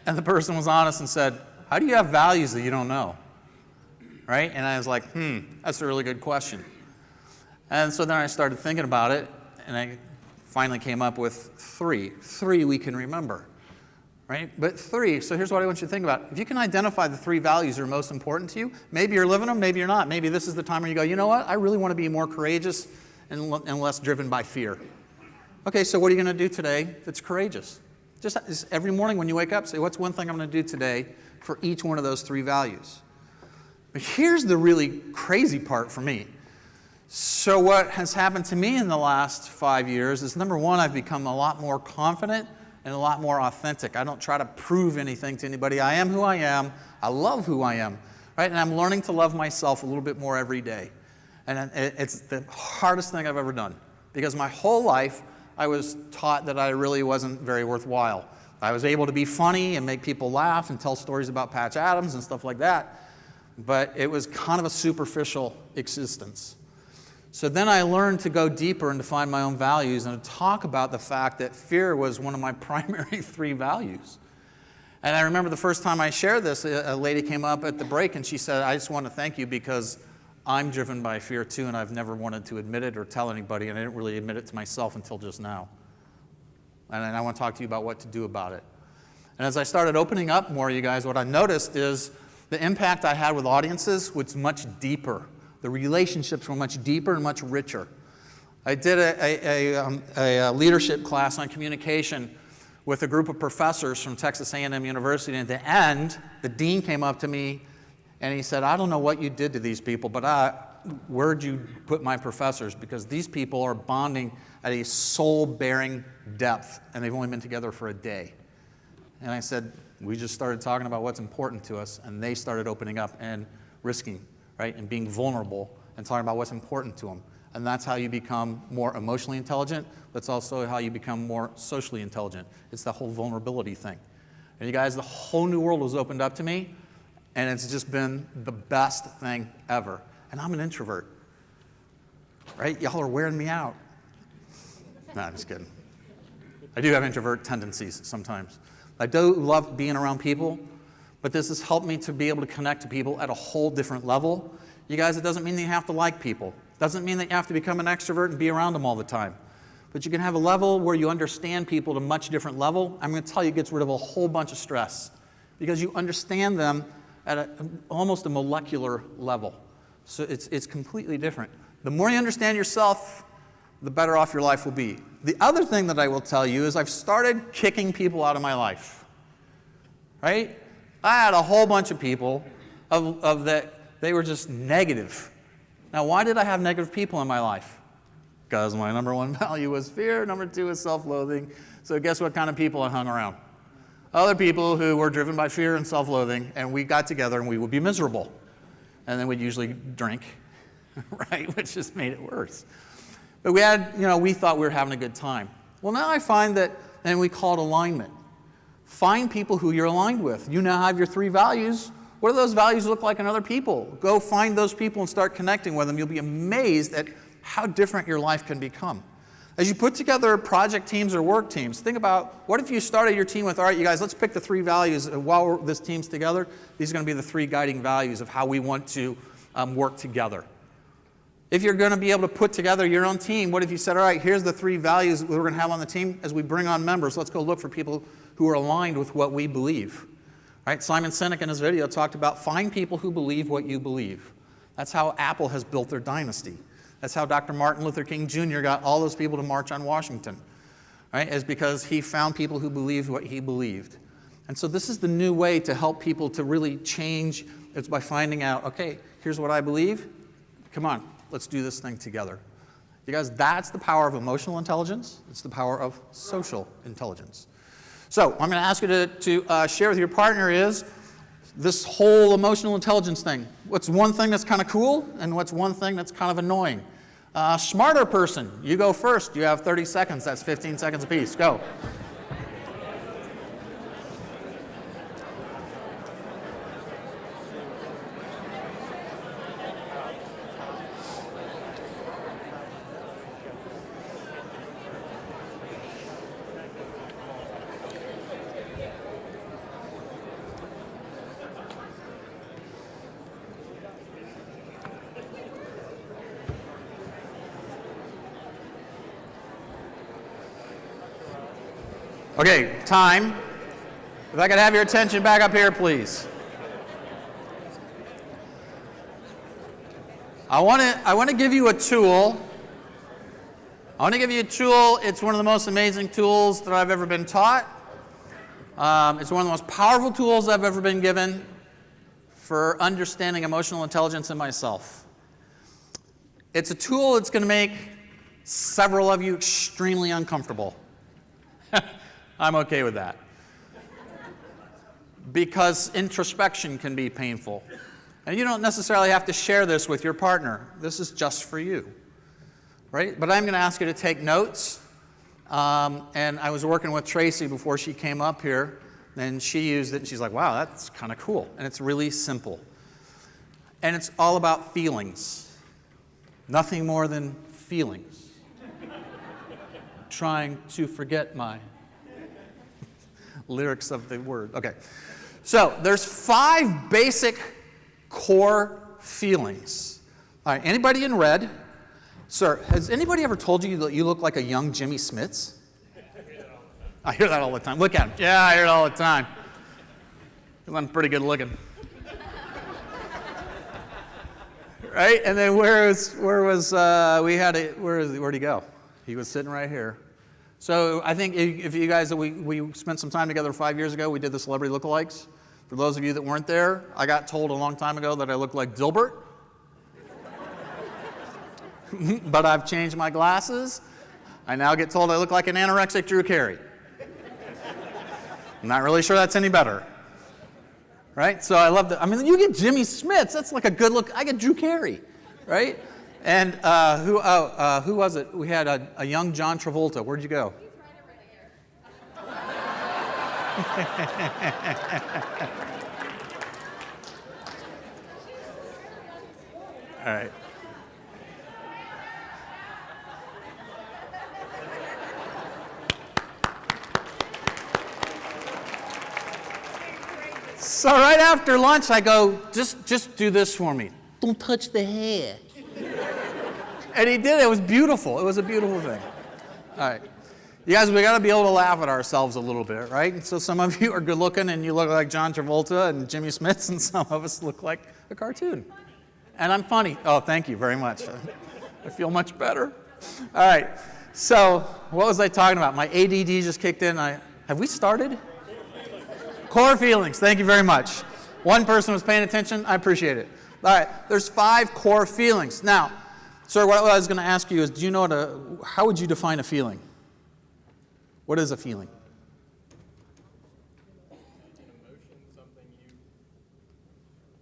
And the person was honest and said, how do you have values that you don't know? Right? And I was like, that's a really good question. And so then I started thinking about it, and I finally came up with 3. 3 we can remember. Right? But 3, so here's what I want you to think about. If you can identify the 3 values that are most important to you, maybe you're living them, maybe you're not. Maybe this is the time where you go, you know what? I really want to be more courageous and less driven by fear. Okay, so what are you going to do today that's courageous? Just every morning when you wake up, say, what's one thing I'm going to do today for each one of those 3 values? But here's the really crazy part for me. So what has happened to me in the last 5 years is, number one, I've become a lot more confident and a lot more authentic. I don't try to prove anything to anybody. I am who I am. I love who I am. Right? And I'm learning to love myself a little bit more every day. And it's the hardest thing I've ever done. Because my whole life, I was taught that I really wasn't very worthwhile. I was able to be funny and make people laugh and tell stories about Patch Adams and stuff like that. But it was kind of a superficial existence. So then I learned to go deeper and to find my own values and to talk about the fact that fear was one of my primary 3 values. And I remember the first time I shared this, a lady came up at the break and she said, I just want to thank you because I'm driven by fear too, and I've never wanted to admit it or tell anybody, and I didn't really admit it to myself until just now. And I want to talk to you about what to do about it. And as I started opening up more, you guys, what I noticed is the impact I had with audiences was much deeper. The relationships were much deeper and much richer. I did a leadership class on communication with a group of professors from Texas A&M University, and at the end, the dean came up to me and he said, I don't know what you did to these people, but where'd you put my professors? Because these people are bonding at a soul-bearing depth, and they've only been together for a day. And I said, we just started talking about what's important to us, and they started opening up and risking, right, and being vulnerable and talking about what's important to them. And that's how you become more emotionally intelligent. That's also how you become more socially intelligent. It's the whole vulnerability thing. And you guys, the whole new world was opened up to me, and it's just been the best thing ever. And I'm an introvert, right? Y'all are wearing me out. No, I'm just kidding. I do have introvert tendencies sometimes. I do love being around people, but this has helped me to be able to connect to people at a whole different level. You guys, it doesn't mean that you have to like people. It doesn't mean that you have to become an extrovert and be around them all the time. But you can have a level where you understand people at a much different level. I'm going to tell you, it gets rid of a whole bunch of stress because you understand them at almost a molecular level. So it's completely different. The more you understand yourself, the better off your life will be. The other thing that I will tell you is I've started kicking people out of my life. Right? I had a whole bunch of people of that they were just negative. Now, why did I have negative people in my life? Because my number 1 value was fear, number 2 was self-loathing. So guess what kind of people I hung around? Other people who were driven by fear and self-loathing, and we got together and we would be miserable. And then we'd usually drink, right, which just made it worse. But we had, we thought we were having a good time. Well, now I find that, and we call it alignment. Find people who you're aligned with. You now have your 3 values. What do those values look like in other people? Go find those people and start connecting with them. You'll be amazed at how different your life can become. As you put together project teams or work teams, think about what if you started your team with, all right, you guys, let's pick the 3 values while this team's together. These are going to be the 3 guiding values of how we want to work together. If you're going to be able to put together your own team, what if you said, all right, here's the 3 values we're going to have on the team as we bring on members. Let's go look for people who are aligned with what we believe. Right? Simon Sinek in his video talked about find people who believe what you believe. That's how Apple has built their dynasty. That's how Dr. Martin Luther King Jr. got all those people to march on Washington. Right? Is because he found people who believed what he believed. And so this is the new way to help people to really change. It's by finding out, okay, here's what I believe. Come on, let's do this thing together. You guys, that's the power of emotional intelligence. It's the power of social intelligence. So what I'm going to ask you to share with your partner is this whole emotional intelligence thing. What's one thing that's kind of cool, and what's one thing that's kind of annoying? Smarter person, you go first. You have 30 seconds. That's 15 seconds apiece. Go. Okay, time. If I could have your attention back up here, please. I want to give you a tool. It's one of the most amazing tools that I've ever been taught. It's one of the most powerful tools I've ever been given for understanding emotional intelligence in myself. It's a tool that's going to make several of you extremely uncomfortable. I'm okay with that. Because introspection can be painful. And you don't necessarily have to share this with your partner. This is just for you. Right? But I'm going to ask you to take notes. And I was working with Tracy before she came up here, and she used it, and she's like, wow, that's kind of cool. And it's really simple. And it's all about feelings. Nothing more than feelings. Trying to forget my lyrics of the word. Okay. So there's 5 basic core feelings. All right, anybody in red? Sir, has anybody ever told you that you look like a young Jimmy Smits? I hear that all the time. Look at him. Yeah, I hear it all the time. I'm pretty good looking. Right? And then where'd he go? He was sitting right here. So I think if you guys, we spent some time together 5 years ago, we did the celebrity lookalikes. For those of you that weren't there, I got told a long time ago that I looked like Dilbert. But I've changed my glasses. I now get told I look like an anorexic Drew Carey. I'm not really sure that's any better. Right? So I love that. I mean, you get Jimmy Smits, that's like a good look. I get Drew Carey. Right? And who was it? We had a young John Travolta. Where'd you go? He's right over there. All right. So right after lunch, I go, just do this for me. Don't touch the hair. And he did. It was beautiful. It was a beautiful thing. All right. You guys, we got to be able to laugh at ourselves a little bit, right? And so some of you are good looking and you look like John Travolta and Jimmy Smits, and some of us look like a cartoon. And I'm funny. Oh, thank you very much. I feel much better. All right. So what was I talking about? My ADD just kicked in. Have we started? Core feelings. Thank you very much. One person was paying attention. I appreciate it. All right. There's 5 core feelings. Now, sir, what I was going to ask you is, do you know how would you define a feeling? What is a feeling? An emotion, something you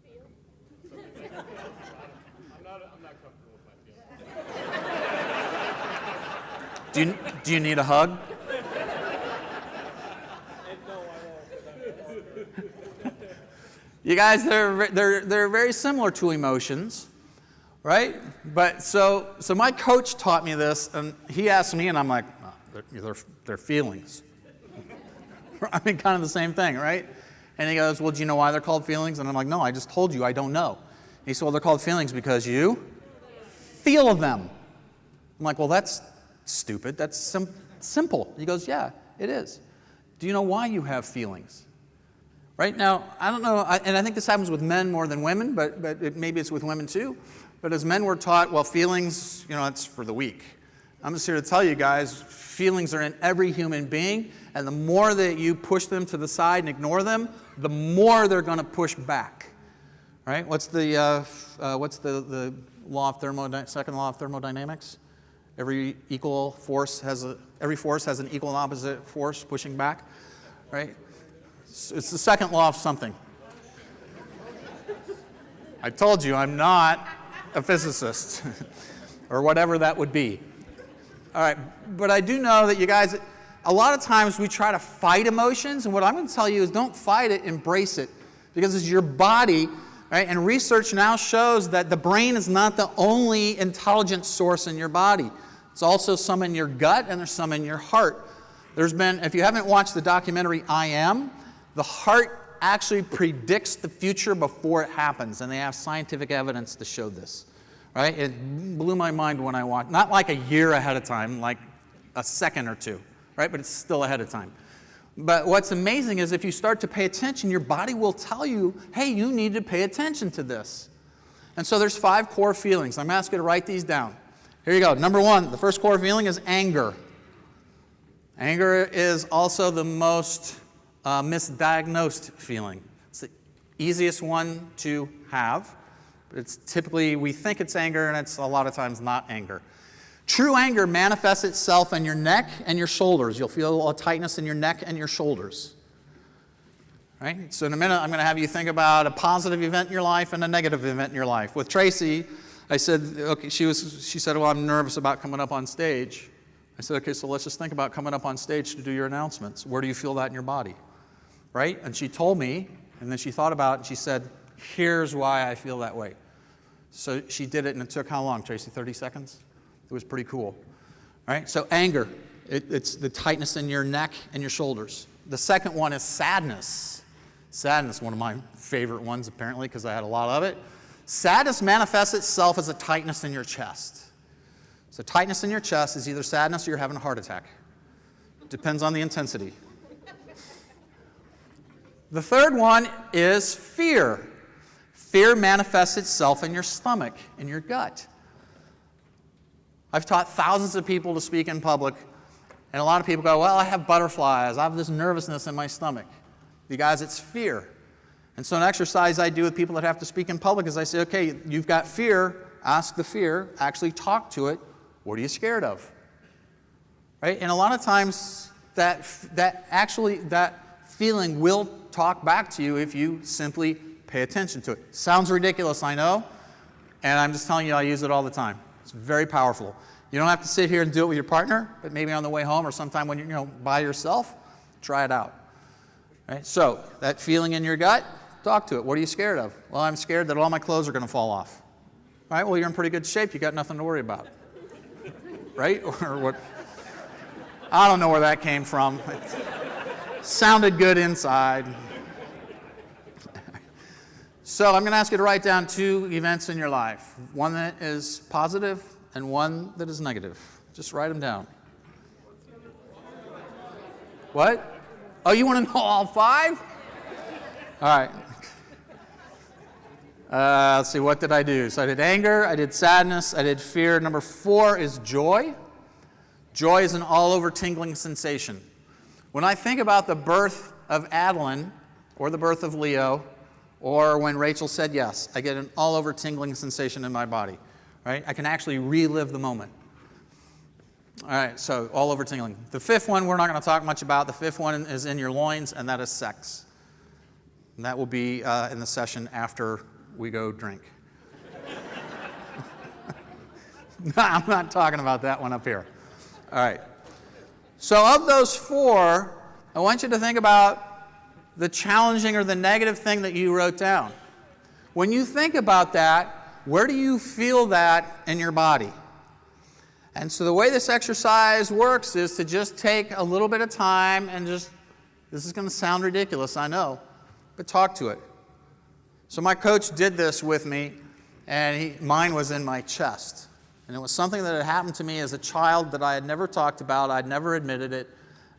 feel. I'm not comfortable with my feelings. Do you need a hug? No, I won't. You guys, they're very similar to emotions, right? But so my coach taught me this, and he asked me, and I'm like, oh, they're feelings. I mean, kind of the same thing, right? And he goes, well, do you know why they're called feelings? And I'm like, no, I just told you, I don't know. And he said, well, they're called feelings because you feel them. I'm like, well, that's stupid. That's simple. He goes, yeah, it is. Do you know why you have feelings? Right now, I don't know, and I think this happens with men more than women, but maybe it's with women too. But as men, we're taught, well, feelings, it's for the weak. I'm just here to tell you guys, feelings are in every human being, and the more that you push them to the side and ignore them, the more they're going to push back. Right? What's the law of second law of thermodynamics? Every force has an equal and opposite force pushing back. Right? It's the second law of something. I told you I'm not a physicist or whatever that would be. All right, but I do know that you guys, a lot of times we try to fight emotions, and what I'm going to tell you is don't fight it, embrace it, because it's your body, right? And research now shows that the brain is not the only intelligence source in your body. It's also some in your gut, and there's some in your heart. There's been, if you haven't watched the documentary I Am, the heart actually predicts the future before it happens, and they have scientific evidence to show this. Right? It blew my mind when I watched, not like a year ahead of time, like a second or two, right? But it's still ahead of time. But what's amazing is if you start to pay attention, your body will tell you, hey, you need to pay attention to this. And so there's 5 core feelings. I'm going to ask you to write these down. Here you go. Number 1, the first core feeling is anger. Anger is also the most misdiagnosed feeling. It's the easiest one to have. It's typically, we think it's anger, and it's a lot of times not anger. True anger manifests itself in your neck and your shoulders. You'll feel a tightness in your neck and your shoulders. Right? So in a minute, I'm going to have you think about a positive event in your life and a negative event in your life. With Tracy, I said, okay, she said, well, I'm nervous about coming up on stage. I said, okay, so let's just think about coming up on stage to do your announcements. Where do you feel that in your body? Right? And she told me, and then she thought about it, and she said, here's why I feel that way. So she did it, and it took how long, Tracy? 30 seconds? It was pretty cool. Right? So anger, it's the tightness in your neck and your shoulders. The second one is sadness. Sadness, one of my favorite ones, apparently, because I had a lot of it. Sadness manifests itself as a tightness in your chest. So tightness in your chest is either sadness or you're having a heart attack. Depends on the intensity. The third one is fear. Fear manifests itself in your stomach, in your gut. I've taught thousands of people to speak in public, and a lot of people go, well, I have butterflies. I have this nervousness in my stomach. You guys, it's fear. And so an exercise I do with people that have to speak in public is I say, okay, you've got fear, ask the fear, actually talk to it. What are you scared of? Right? And a lot of times that feeling will talk back to you if you simply pay attention to it. Sounds ridiculous, I know, and I'm just telling you I use it all the time. It's very powerful. You don't have to sit here and do it with your partner, but maybe on the way home or sometime when you're by yourself, try it out. Right? So that feeling in your gut, talk to it. What are you scared of? Well, I'm scared that all my clothes are going to fall off. All right, well, you're in pretty good shape. You got nothing to worry about. Right? Or what? I don't know where that came from. It sounded good inside. So I'm going to ask you to write down 2 events in your life. One that is positive and one that is negative. Just write them down. What? Oh, you want to know all 5? All right. Let's see, what did I do? So I did anger, I did sadness, I did fear. Number 4 is joy. Joy is an all-over tingling sensation. When I think about the birth of Adeline, or the birth of Leo, or when Rachel said yes, I get an all-over tingling sensation in my body. Right? I can actually relive the moment. All right, so all-over tingling. The 5th one we're not going to talk much about. The 5th one is in your loins, and that is sex. And that will be in the session after we go drink. No, I'm not talking about that one up here. All right. So of those 4, I want you to think about the challenging or the negative thing that you wrote down. When you think about that, where do you feel that in your body? And so the way this exercise works is to just take a little bit of time and just, this is going to sound ridiculous, I know, but talk to it. So my coach did this with me, and mine was in my chest. And it was something that had happened to me as a child that I had never talked about. I'd never admitted it.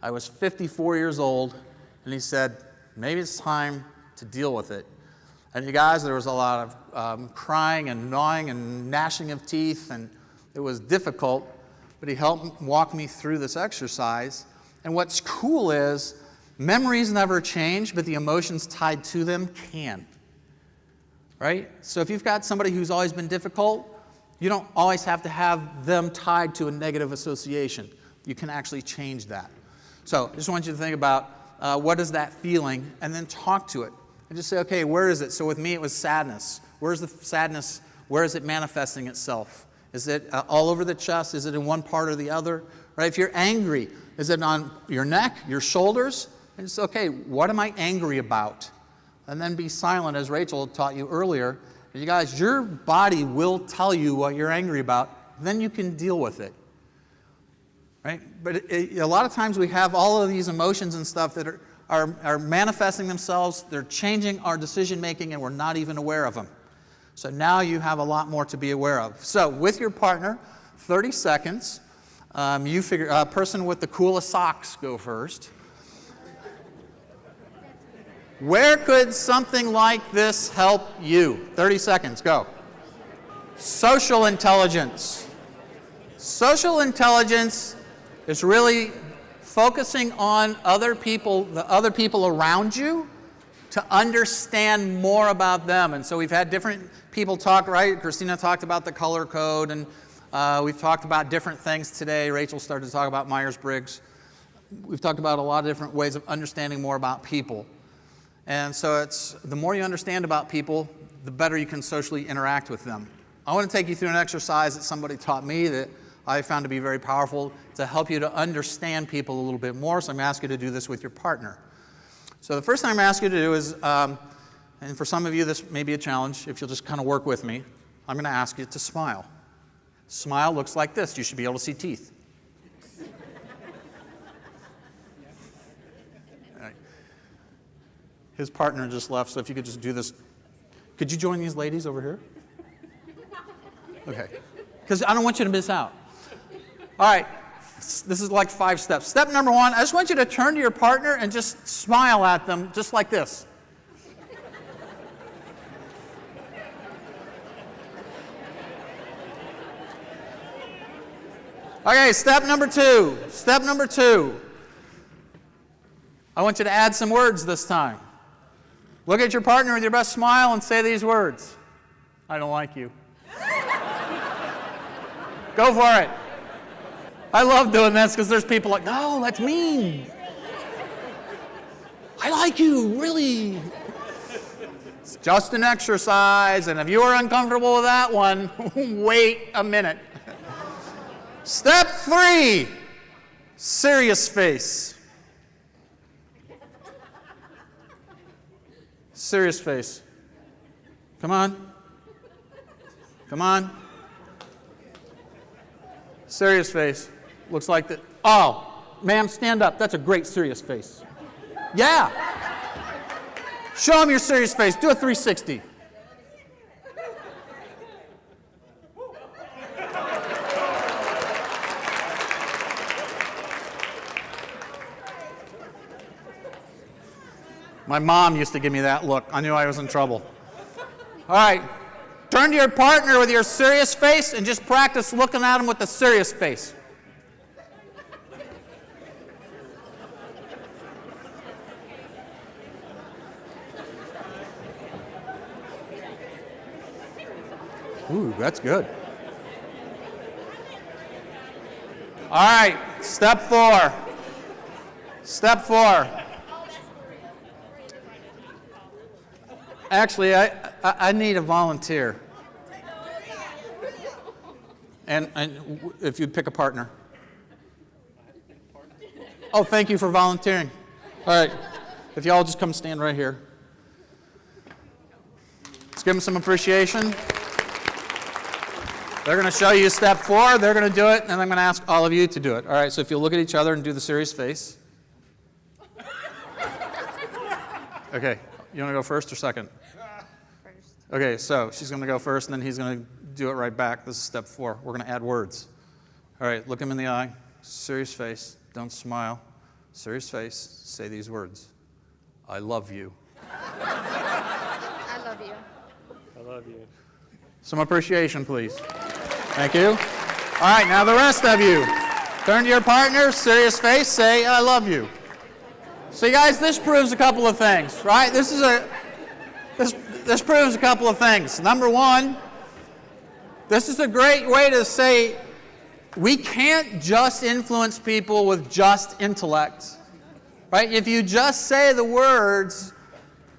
I was 54 years old, and he said, maybe it's time to deal with it. And you guys, there was a lot of crying and gnawing and gnashing of teeth, and it was difficult, but he helped walk me through this exercise. And what's cool is memories never change, but the emotions tied to them can. Right? So if you've got somebody who's always been difficult, you don't always have to have them tied to a negative association. You can actually change that. So I just want you to think about what is that feeling, and then talk to it. And just say, okay, where is it? So with me, it was sadness. Where's the sadness? Where is it manifesting itself? Is it all over the chest? Is it in one part or the other? Right? If you're angry, is it on your neck, your shoulders? And it's okay, what am I angry about? And then be silent, as Rachel taught you earlier. You guys, your body will tell you what you're angry about. Then you can deal with it. Right? But a lot of times we have all of these emotions and stuff that are manifesting themselves. They're changing our decision making, and we're not even aware of them. So now you have a lot more to be aware of. So with your partner, 30 seconds. You figure, person with the coolest socks, go first. Where could something like this help you? 30 seconds, go. Social intelligence. Social intelligence is really focusing on other people, the other people around you, to understand more about them. And so we've had different people talk, right? Christina talked about the color code, and we've talked about different things today. Rachel started to talk about Myers-Briggs. We've talked about a lot of different ways of understanding more about people. And so it's the more you understand about people, the better you can socially interact with them. I want to take you through an exercise that somebody taught me that I found to be very powerful to help you to understand people a little bit more. So I'm going to ask you to do this with your partner. So the first thing I'm going to ask you to do is, and for some of you this may be a challenge, if you'll just kind of work with me, I'm going to ask you to smile. Smile looks like this. You should be able to see teeth. His partner just left, so if you could just do this. Could you join these ladies over here? Okay. Because I don't want you to miss out. All right. This is like 5 steps. Step number 1, I just want you to turn to your partner and just smile at them, just like this. Okay, step number 2. Step number 2. I want you to add some words this time. Look at your partner with your best smile and say these words. I don't like you. Go for it. I love doing this because there's people like, no, that's mean. I like you, really. It's just an exercise, and if you are uncomfortable with that one, wait a minute. Step 3, serious face. Serious face. Come on. Come on. Serious face. Looks like that. Oh, ma'am, stand up. That's a great serious face. Yeah. Show them your serious face. Do a 360. My mom used to give me that look. I knew I was in trouble. All right. Turn to your partner with your serious face and just practice looking at him with a serious face. Ooh, that's good. All right, step 4. Step 4. Actually, I need a volunteer. And if you'd pick a partner. Oh, thank you for volunteering. All right, if y'all just come stand right here. Let's give them some appreciation. They're going to show you step 4. They're going to do it, and I'm going to ask all of you to do it. All right, so if you'll look at each other and do the serious face. Okay, you want to go first or second? First. Okay, so she's going to go first, and then he's going to do it right back. This is step 4. We're going to add words. All right, look him in the eye. Serious face. Don't smile. Serious face. Say these words. I love you. I love you. I love you. Some appreciation, please. Thank you. All right, now the rest of you. Turn to your partner, serious face, say, I love you. So you guys, this proves a couple of things, right? This proves a couple of things. Number 1, this is a great way to say we can't just influence people with just intellect, right? If you just say the words,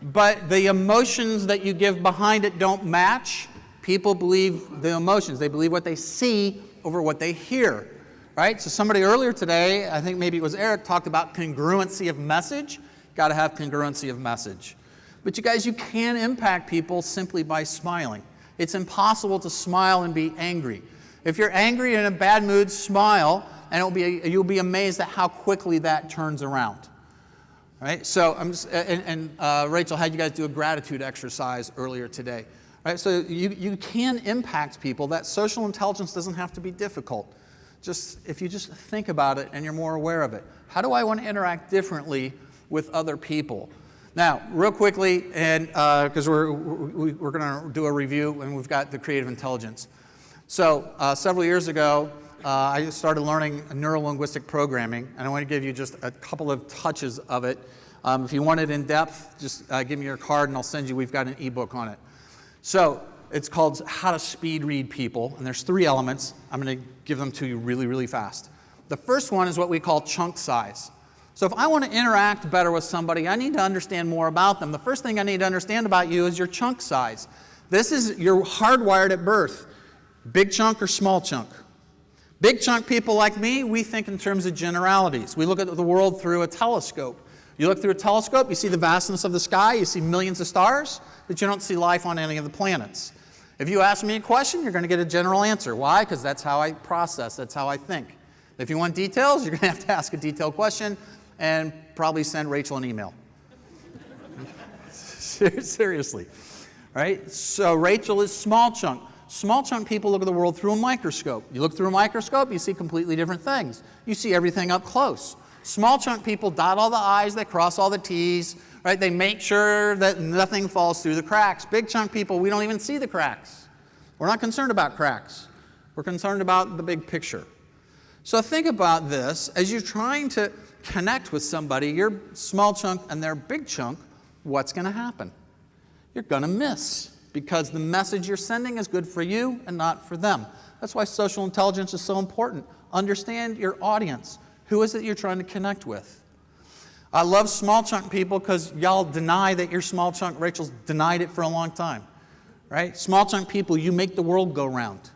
but the emotions that you give behind it don't match, people believe the emotions. They believe what they see over what they hear, right? So somebody earlier today, I think maybe it was Eric, talked about congruency of message. Got to have congruency of message. But you guys, you can impact people simply by smiling. It's impossible to smile and be angry. If you're angry and in a bad mood, smile, and you'll be amazed at how quickly that turns around. Right? So Rachel had you guys do a gratitude exercise earlier today. Right? So you can impact people. That social intelligence doesn't have to be difficult. If you just think about it and you're more aware of it. How do I want to interact differently with other people? Now, real quickly, and because we're going to do a review, and we've got the creative intelligence. So several years ago, I started learning neuro-linguistic programming, and I want to give you just a couple of touches of it. If you want it in depth, just give me your card, and I'll send you. We've got an ebook on it. So it's called How to Speed Read People, and there's 3 elements. I'm going to give them to you really, really fast. The first one is what we call chunk size. So if I want to interact better with somebody, I need to understand more about them. The first thing I need to understand about you is your chunk size. You're hardwired at birth. Big chunk or small chunk? Big chunk people like me, we think in terms of generalities. We look at the world through a telescope. You look through a telescope, you see the vastness of the sky, you see millions of stars, but you don't see life on any of the planets. If you ask me a question, you're going to get a general answer. Why? Because that's how I process, that's how I think. If you want details, you're going to have to ask a detailed question and probably send Rachel an email. Seriously. Right? So Rachel is small chunk. Small chunk people look at the world through a microscope. You look through a microscope, you see completely different things. You see everything up close. Small chunk people dot all the I's, they cross all the T's, right? They make sure that nothing falls through the cracks. Big chunk people, we don't even see the cracks. We're not concerned about cracks. We're concerned about the big picture. So think about this. As you're trying to connect with somebody, you're small chunk and they're big chunk, what's going to happen? You're going to miss, because the message you're sending is good for you and not for them. That's why social intelligence is so important. Understand your audience. Who is it you're trying to connect with? I love small chunk people because y'all deny that you're small chunk. Rachel's denied it for a long time. Right? Small chunk people, you make the world go round.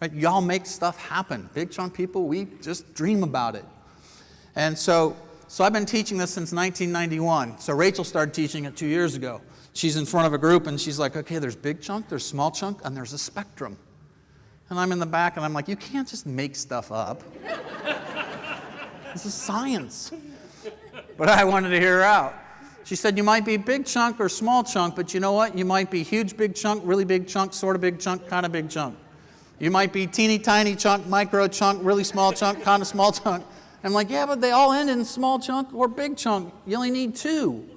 Right? Y'all make stuff happen. Big chunk people, we just dream about it. And so I've been teaching this since 1991. So Rachel started teaching it 2 years ago. She's in front of a group and she's like, okay, there's big chunk, there's small chunk, and there's a spectrum. And I'm in the back and I'm like, you can't just make stuff up. This is science. But I wanted to hear her out. She said, you might be big chunk or small chunk, but you know what? You might be huge big chunk, really big chunk, sort of big chunk, kind of big chunk. You might be teeny tiny chunk, micro chunk, really small chunk, kind of small chunk. I'm like, yeah, but they all end in small chunk or big chunk. You only need 2.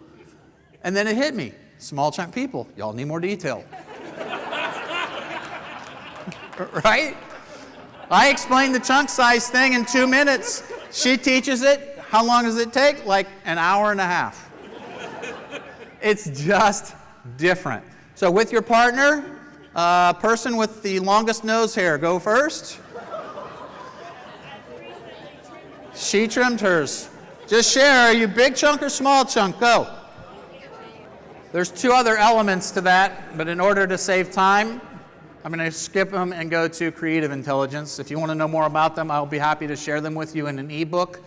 And then it hit me. Small chunk people, y'all need more detail. Right? I explained the chunk size thing in 2 minutes. She teaches it. How long does it take? Like an hour and a half. It's just different. So with your partner, person with the longest nose hair, go first. She trimmed hers. Just share, are you big chunk or small chunk? Go. There's 2 other elements to that, but in order to save time, I'm going to skip them and go to creative intelligence. If you want to know more about them, I'll be happy to share them with you in an ebook,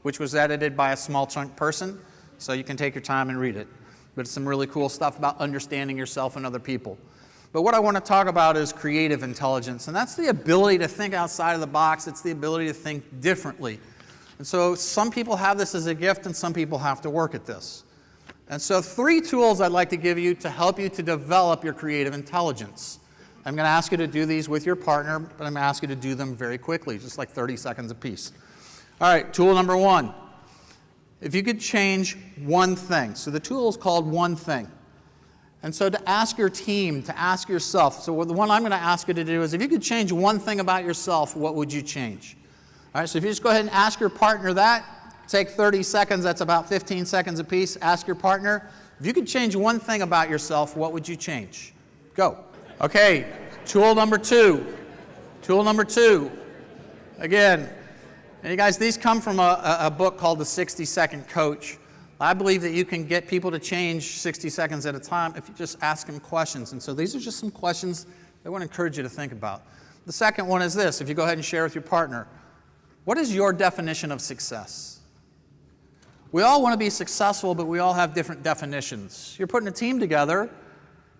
which was edited by a small chunk person, so you can take your time and read it. But it's some really cool stuff about understanding yourself and other people. But what I want to talk about is creative intelligence, and that's the ability to think outside of the box. It's the ability to think differently. And so some people have this as a gift, and some people have to work at this. And so 3 tools I'd like to give you to help you to develop your creative intelligence. I'm going to ask you to do these with your partner, but I'm going to ask you to do them very quickly, just like 30 seconds apiece. All right, tool number 1. If you could change one thing. So the tool is called One Thing. And so to ask your team, to ask yourself, so the one I'm going to ask you to do is, if you could change one thing about yourself, what would you change? All right, so if you just go ahead and ask your partner that, take 30 seconds, that's about 15 seconds apiece. Ask your partner, if you could change one thing about yourself, what would you change? Go. Okay, tool number 2. Tool number 2. Again, and you guys, these come from a book called The 60-Second Coach. I believe that you can get people to change 60 seconds at a time if you just ask them questions. And so these are just some questions that I want to encourage you to think about. The second one is this. If you go ahead and share with your partner, what is your definition of success? We all want to be successful, but we all have different definitions. You're putting a team together.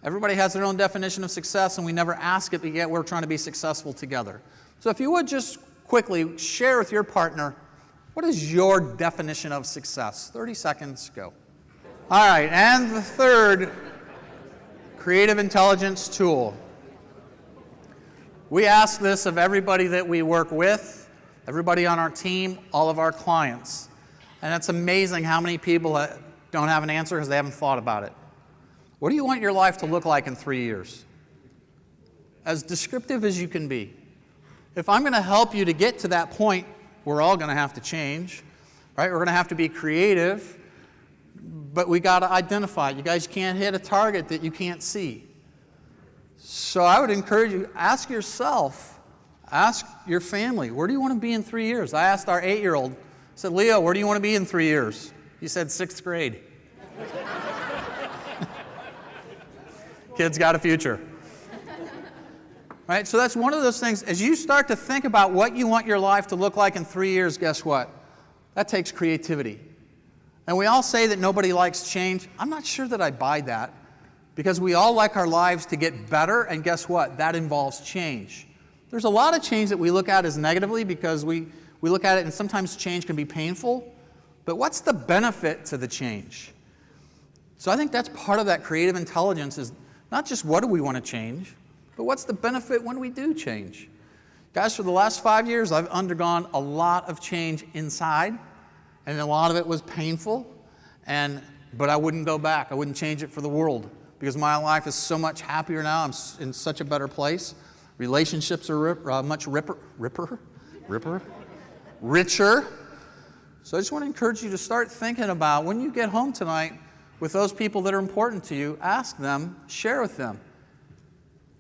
Everybody has their own definition of success, and we never ask it, but yet we're trying to be successful together. So if you would just quickly share with your partner, what is your definition of success? 30 seconds, go. All right, and the third creative intelligence tool. We ask this of everybody that we work with, everybody on our team, all of our clients. And it's amazing how many people don't have an answer because they haven't thought about it. What do you want your life to look like in 3 years? As descriptive as you can be. If I'm going to help you to get to that point, we're all going to have to change, right? We're going to have to be creative, but we got to identify it. You guys can't hit a target that you can't see. So I would encourage you, ask yourself, ask your family, where do you want to be in 3 years? I asked our 8-year-old, I said, Leo, where do you want to be in 3 years? He said 6th grade. Kid's got a future. Right? So that's one of those things. As you start to think about what you want your life to look like in 3 years, guess what? That takes creativity. And we all say that nobody likes change. I'm not sure that I buy that, because we all like our lives to get better, and guess what? That involves change. There's a lot of change that we look at as negatively because we look at it, and sometimes change can be painful. But what's the benefit to the change? So I think that's part of that creative intelligence, is not just what do we want to change, but what's the benefit when we do change? Guys, for the last 5 years, I've undergone a lot of change inside, and a lot of it was painful, but I wouldn't go back. I wouldn't change it for the world, because my life is so much happier now. I'm in such a better place. Relationships are much richer. So I just want to encourage you to start thinking about, when you get home tonight with those people that are important to you, ask them, share with them.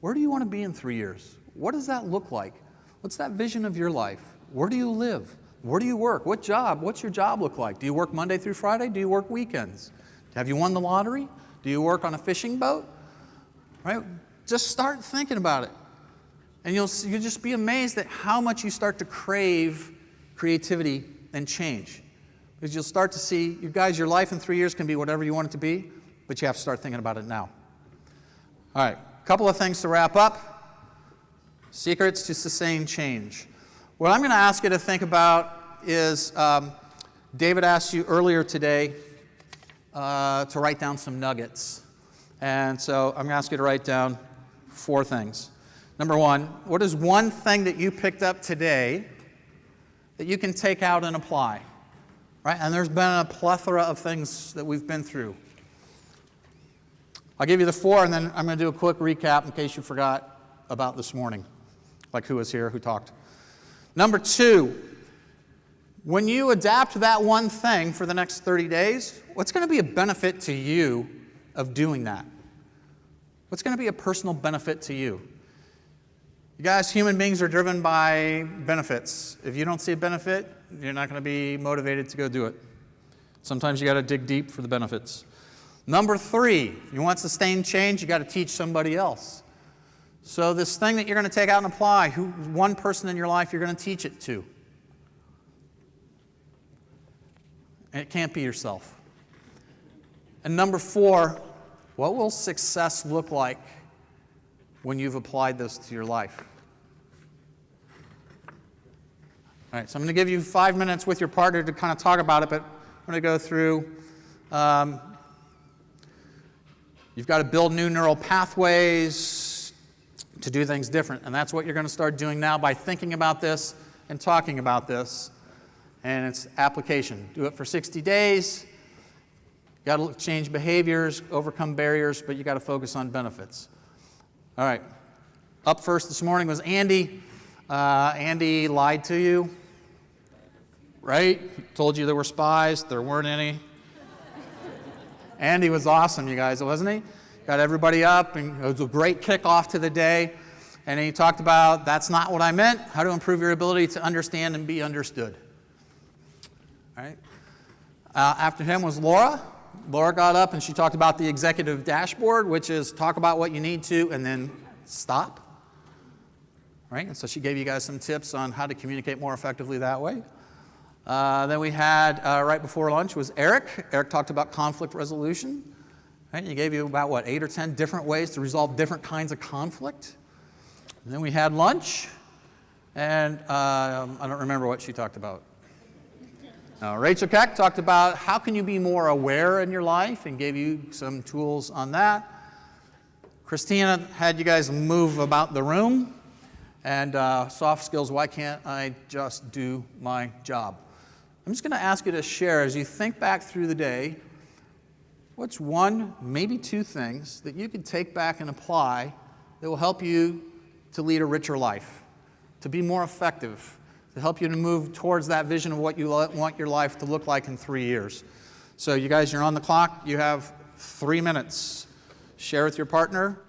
Where do you want to be in 3 years? What does that look like? What's that vision of your life? Where do you live? Where do you work? What's your job look like? Do you work Monday through Friday? Do you work weekends? Have you won the lottery? Do you work on a fishing boat? Right? Just start thinking about it. And you'll just be amazed at how much you start to crave creativity and change. Because you'll start to see, you guys, your life in 3 years can be whatever you want it to be, but you have to start thinking about it now. All right, a couple of things to wrap up. Secrets to sustain change. What I'm going to ask you to think about is, David asked you earlier today to write down some nuggets. And so I'm going to ask you to write down 4 things. Number 1, what is one thing that you picked up today that you can take out and apply? Right? And there's been a plethora of things that we've been through. I'll give you the 4, and then I'm going to do a quick recap in case you forgot about this morning, like who was here, who talked. Number 2, when you adapt that one thing for the next 30 days, what's going to be a benefit to you of doing that? What's going to be a personal benefit to you? You guys, human beings are driven by benefits. If you don't see a benefit, you're not going to be motivated to go do it. Sometimes you got to dig deep for the benefits. Number 3, if you want sustained change, you got to teach somebody else. So this thing that you're going to take out and apply, one person in your life you're going to teach it to. And it can't be yourself. And number 4, what will success look like when you've applied this to your life? All right, so I'm going to give you 5 minutes with your partner to kind of talk about it, but I'm going to go through. You've got to build new neural pathways to do things different, and that's what you're going to start doing now by thinking about this and talking about this, and it's application. Do it for 60 days. You got to change behaviors, overcome barriers, but you got to focus on benefits. All right. Up first this morning was Andy. Andy lied to you, right? He told you there were spies. There weren't any. Andy was awesome, you guys, wasn't he? Got everybody up, and it was a great kickoff to the day. And he talked about, that's not what I meant, how to improve your ability to understand and be understood. All right? After him was Laura. Laura got up and she talked about the executive dashboard, which is talk about what you need to and then stop. Right? And so she gave you guys some tips on how to communicate more effectively that way. Then we had, right before lunch, was Eric. Eric talked about conflict resolution. Right? He gave you about, 8 or 10 different ways to resolve different kinds of conflict. And then we had lunch, and I don't remember what she talked about. Rachel Keck talked about how can you be more aware in your life and gave you some tools on that. Christina had you guys move about the room. And soft skills, why can't I just do my job? I'm just going to ask you to share as you think back through the day, what's one, maybe two things that you can take back and apply that will help you to lead a richer life, to be more effective, to help you to move towards that vision of what you want your life to look like in 3 years. So you guys, you're on the clock. You have 3 minutes. Share with your partner.